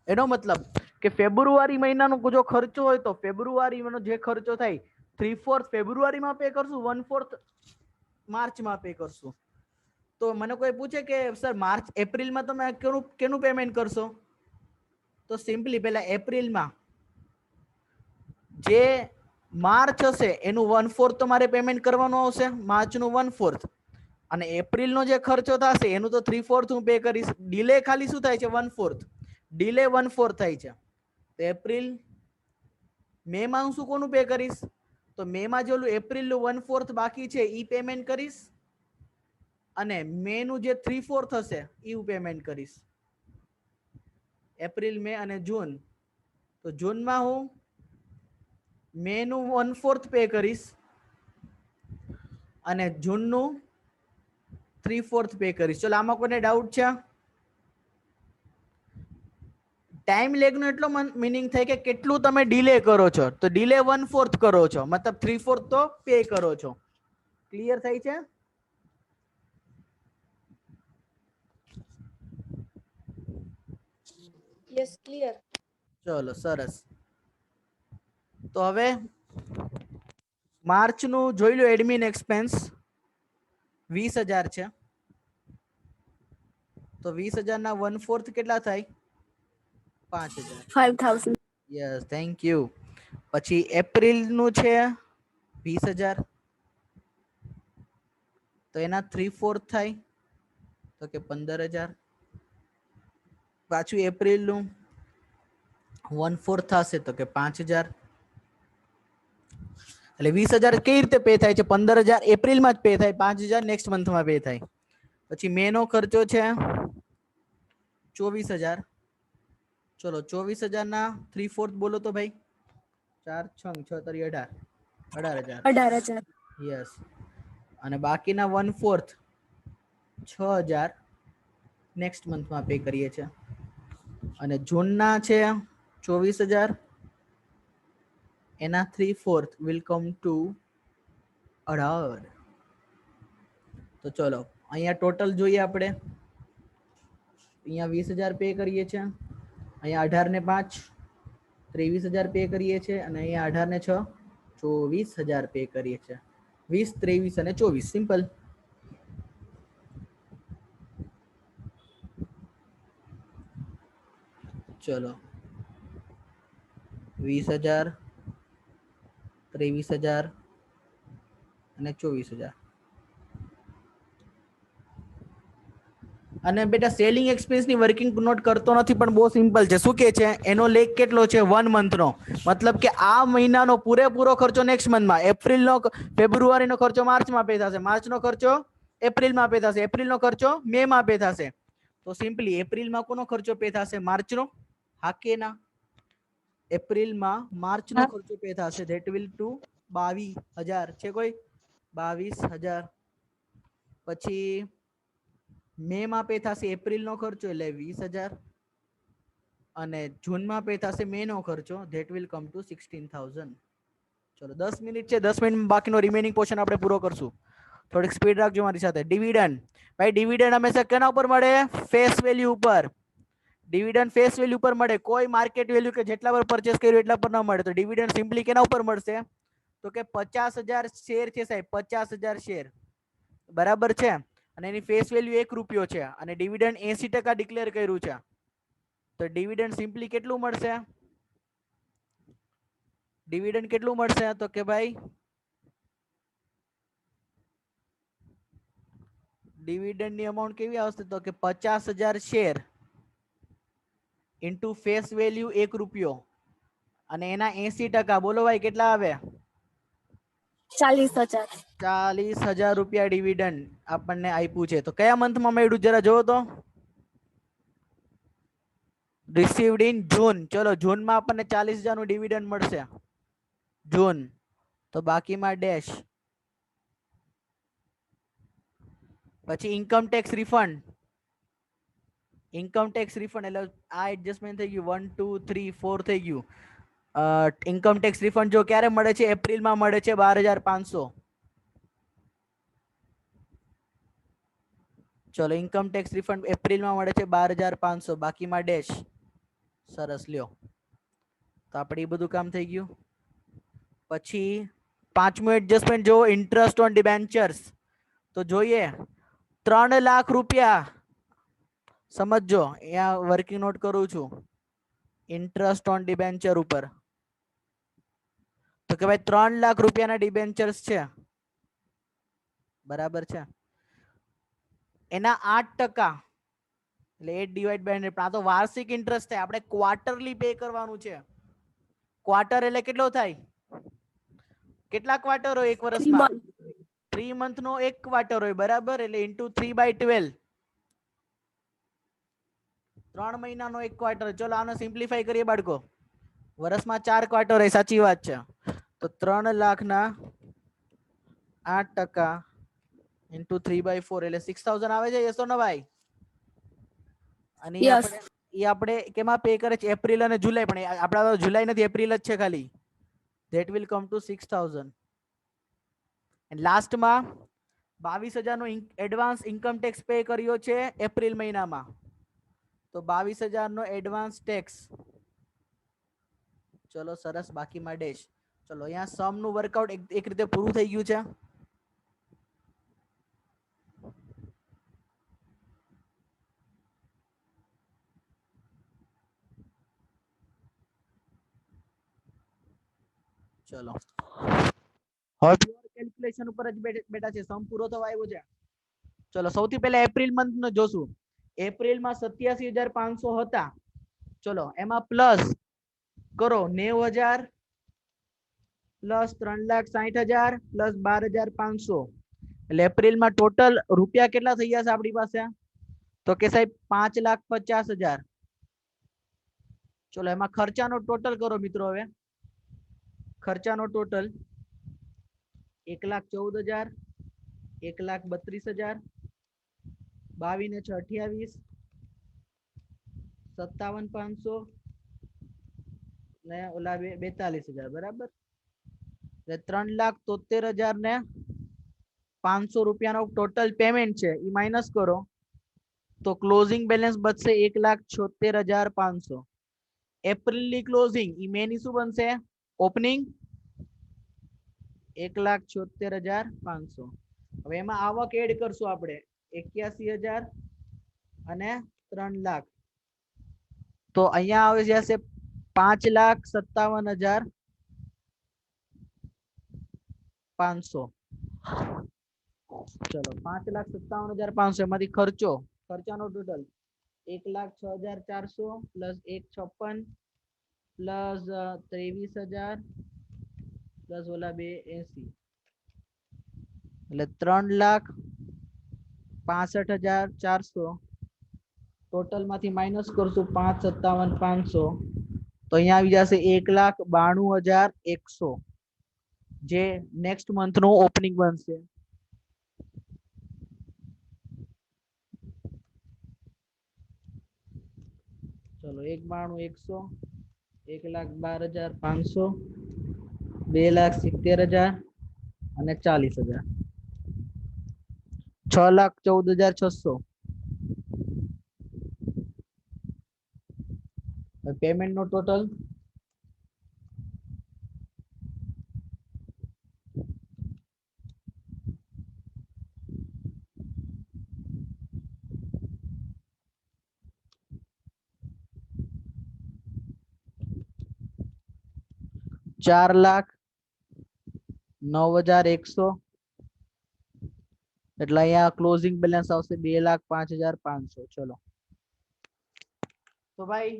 એનો મતલબ કે ફેબ્રુઆરી મહિનાનો જો ખર્ચો હોય તો ફેબ્રુઆરીનો જે ખર્ચો થાય 3/4 ફેબ્રુઆરીમાં પે કરશું, 1/4 માર્ચમાં પે કરશું. તો મને કોઈ પૂછે કે સર માર્ચ એપ્રિલમાં તમે કેનું પેમેન્ટ કરશો, તો સિમ્પલી પહેલા એપ્રિલમાં જે માર્ચ હશે એનું 1/4 તમારે પેમેન્ટ કરવાનું આવશે, માર્ચનું 1/4, અને એપ્રિલનો જે ખર્ચો થશે એનું તો 3/4 હું પે કરીશ. ડીલે ખાલી શું થાય છે? 1/4. ડીલે 1/4 થાય છે. તો એપ્રિલ મે માં હું શું કોનું પે કરીશ? તો મે માં જે ઓલું એપ્રિલનું 1/4 બાકી છે ઈ પેમેન્ટ કરીશ, અને મે નું જે 3/4 હશે ઈ હું પેમેન્ટ કરીશ. એપ્રિલ, મે અને જૂન. તો જૂનમાં હું મે નું 1/4 પે કરીશ અને જૂનનું 3/4 પે કરીશ. ચલો આમાં કોઈને ડાઉટ છે? ટાઈમ લેગ નો એટલો મીનિંગ થાય કે કેટલું તમે ડીલે કરો છો. તો ડીલે 1/4 કરો છો, મતલબ 3/4 તો પે કરો છો. ક્લિયર થાય છે? Yes, clear. ચલો સરસ. તો હવે માર્ચ નું જોઈ લો. એડમિન એક્સપેન્સ 20,000 છે. તો 20,000 ના 1/4 કેટલા થાય? 5,000. 5,000. Yes, thank you. પછી એપ્રિલ નું છે 20,000, તો એના 3/4 થાય તો કે 15,000. પાછું એપ્રિલ નું 1/4 થશે તો કે 5,000. એટલે 20,000 કઈ રીતે પે થાય છે? 15,000 એપ્રિલમાં જ પે થાય, 5,000 નેક્સ્ટ મંથમાં પે થાય. પછી મે નો ખર્ચો છે 24,000. ચલો 24,000 ના 3/4 બોલો તો ભાઈ. 4 6 6 તરી 18,000. 18,000. યસ. અને બાકીના 1/4 6,000 નેક્સ્ટ મંથમાં પે કરીએ છીએ. અને જૂનના છે 24,000, એના 3/4 વિલ કમ ટુ 18. તો ચલો અહીંયા ટોટલ જોઈએ આપણે. અહીંયા 20,000 પે કરીએ છીએ, અહીંયા 18 ને 5 23,000 પે કરીએ છીએ, અને અહીંયા 18 ને 6 24,000 પે કરીએ છીએ. 20 23 અને 24 સિમ્પલ. ચલો 20,000 23,000 અને 24,000. અને બેટા સેલિંગ એક્સપેન્સ ની વર્કિંગ નોટ કરતો નથી, પણ બહુ સિમ્પલ છે. શું કે છે? એનો લેગ કેટલો છે? 1 મંથનો. મતલબ કે આ મહિનાનો પૂરેપૂરો ખર્ચો નેક્સ્ટ મંથમાં. એપ્રિલનો ફેબ્રુઆરીનો ખર્ચો માર્ચમાં પે થશે, માર્ચનો ખર્ચો એપ્રિલમાં પે થશે, એપ્રિલનો ખર્ચો મે માં પે થશે. તો સિમ્પલી એપ્રિલમાં કોનો ખર્ચો પે થશે? માર્ચનો. હા કે ના? એપ્રિલમાં માર્ચનો ખર્ચો પે થશે, ધેટ વિલ ટુ 22,000 છે કોઈ? 22,000. પછી મે માં પે થશે એપ્રિલનો ખર્ચો એટલે 20,000, અને જૂનમાં પે થશે મે નો ખર્ચો, ધેટ વિલ કમ ટુ 16,000. ચલો 10 મિનિટ છે, 10 મિનિટ બાકીનો રિમેનિંગ પોર્શન આપણે પૂરો કરશું. થોડીક સ્પીડ રાખજો મારી સાથે. ડિવિડન્ડ ભાઈ, ડિવિડન્ડ હંમેશા કેના ઉપર મળે? ફેસ વેલ્યુ ઉપર. ડિવિડન્ડ ફેસ વેલ્યુ પર મળે, કોઈ માર્કેટ વેલ્યુ કે જેટલા પર પરચેસ કર્યું એટલા પર ન મળે. તો ડિવિડન્ડ સિમ્પલી કેના ઉપર મળશે? તો કે 50,000 શેર છે સાહેબ, 50,000 શેર, બરાબર છે. અને એની ફેસ વેલ્યુ ₹1 છે, અને ડિવિડન્ડ 80% ડિક્લેર કર્યું છે. તો ડિવિડન્ડ સિમ્પલી કેટલું મળશે? ડિવિડન્ડ કેટલું મળશે? તો કે ભાઈ ડિવિડન્ડ ની અમાઉન્ટ કેવી આવશે? તો કે 50,000 શેર ઇન્ટુ ફેસ વેલ્યુ 1 રૂપિયો અને એના 80%, બોલો ભાઈ કેટલા આવે? 40,000. 40,000 રૂપિયા ડિવિડન્ડ આપણને આપ્યું છે. તો કયા મંથમાં મળ્યું જરા જોવો તો. રિસીવ્ડ ઇન જૂન. ચલો જૂનમાં આપણને 40,000 નું ડિવિડન્ડ મળશે જૂન. તો બાકીમાં ડેશ. પછી income tax refund. Income tax refund એટલે આ એડજસ્ટમેન્ટ થઈ ગયું 1 2 3 4 થઈ ગયું. ઇન્કમ ટેક્સ રિફંડ જો ક્યારે મળે છે? એપ્રિલમાં મળે છે 12,500. ચલો ઇન્કમ ટેક્સ રિફંડ એપ્રિલમાં મળે છે 12,500, બાકીમાં ડેશ. સરસ લ્યો. તો આપણે એ બધું કામ થઈ ગયું. પછી પાંચમું એડજસ્ટમેન્ટ જો ઇન્ટરેસ્ટ ઓન ડિબેન્ચર્સ. તો જોઈએ 3 લાખ રૂપિયા. સમજો અહીંયા વર્કિંગ નોટ કરું છું ઇન્ટરેસ્ટ ઓન ડિબેન્ચર ઉપર. તો કે ભાઈ 3 લાખ રૂપિયાના ડિબેન્ચર્સ છે, બરાબર છે. એના 8% એટલે 8 ડિવાઇડ બાય 100. આ તો વાર્ષિક ઇન્ટરેસ્ટ થાય, આપણે ક્વાર્ટરલી પે કરવાનું છે. ક્વાર્ટર એટલે કેટલો થાય? કેટલા ક્વાર્ટર હોય એક 3 વર્ષમાં? month. 3 મંથ નો એક ક્વાર્ટર હોય, બરાબર. એટલે ઇન્ટુ 3/12, 3 મહિનાનો એક ક્વાર્ટર. ચલો આનો સિમ્પ્લિફાઈ કરીએ બાળકો. વર્ષમાં 4 ક્વાર્ટર હોય, સાચી વાત છે. તો 3 લાખના 8% ઇન્ટુ 3/4 એટલે 6,000 આવે છે. યસ ઓર નો ભાઈ? અને Yes. આપણે કેમાં પે કરે છે? એપ્રિલ અને જુલાઈ. પણ આપણા તો જુલાઈ નથી, એપ્રિલ જ છે ખાલી. That will come to 6,000. And લાસ્ટમાં 22,000 નો એડવાન્સ ઇન્કમ ટેક્સ પે કર્યો છે એપ્રિલ મહિનામાં. તો 22,000 નો એડવાન્સ ટેક્સ. ચલો સરસ, બાકીમાં ડેશ. ચલો અહીંયા સમ નું વર્કઆઉટ એક રીતે પૂરું થઈ ગયું છે. ચલો હવે પ્યોર કેલ્ક્યુલેશન ઉપર જ બેઠા છે. સમ પૂરો થવા આવ્યો છે. ચલો સૌથી પહેલા એપ્રિલ મંથ નો જોશું. એપ્રિલમાં 87,500 હતા. ચલો એમાં પ્લસ કરો 90,000 પ્લસ 3,60,000 પ્લસ 12,500. એટલે એપ્રિલમાં ટોટલ રૂપિયા કેટલા થઈ જશે આપણી પાસે? તો કે સાહેબ 5,50,000. ચલો એમાં ખર્ચાનો ટોટલ કરો મિત્રો. હવે ખર્ચાનો ટોટલ 1,14,000, 1,32,000, 22 ને 6 28, 57,500 ને ઓલા 42,000, બરાબર. એટલે 3,73,500 રૂપિયાનો ટોટલ પેમેન્ટ છે. એ માઇનસ કરો તો ક્લોઝિંગ બેલેન્સ બચશે 1,76,500. એપ્રિલની ક્લોઝિંગ ઈ મે ની શું બનશે? ઓપનિંગ 1,76,500. હવે એમાં આવક એડ કરશું આપણે 81,000 અને 3 લાખ. તો અહીંયા આવે જશે 5,57,500. ચલો 5,57,500 એમાંથી ખર્ચાનો ટોટલ 1,06,400 પ્લસ 1,56 પ્લસ 23,000 પ્લસ ઓલા 2,80 એટલે 3,65,400. ટોટલ માંથી માઇનસ કરશું 5,57,500. તો અહીંયા આવી જશે 1,92,100 જે નેક્સ્ટ મંથ નું ઓપનિંગ બનશે. ચલો 1,92,100, 1,12,500, 2,70,000 અને 40,000, 6,14,600. પેમેન્ટ નો ટોટલ ₹4,09,100. એટલે અહીંયા ક્લોઝિંગ બેલેન્સ આવશે 2,05,500. ચલો તો ભાઈ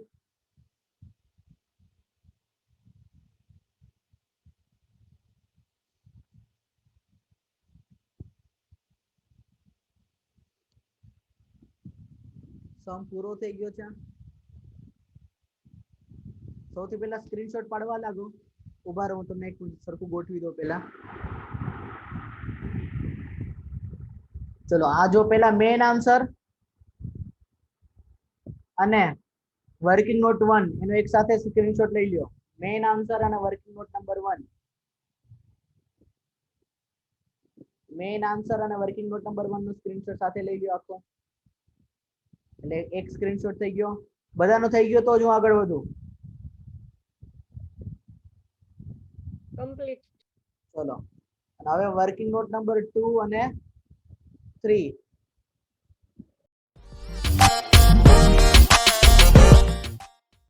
સમ પૂરો થઈ ગયો છે સૌથી પહેલા સ્ક્રીનશોટ પાડવા લાગો ઉભા રહો હું તમને એક સરખું ગોઠવી દઉં પહેલા ચલો આ જો પહેલા મેઇન આન્સર અને વર્કિંગ નોટ 1 એનો એક સાથે સ્ક્રીનશોટ લઈ લ્યો મેઇન આન્સર અને working note number 1 main answer અને વર્કિંગ નોટ નંબર 1 નો સ્ક્રીનશોટ સાથે લઈ લ્યો આખો એટલે એક સ્ક્રીનશોટ થઈ ગયો બધાનો થઈ ગયો તો જ હું આગળ વધું કમ્પ્લીટ ચલો અને હવે વર્કિંગ નોટ નંબર 2 અને 3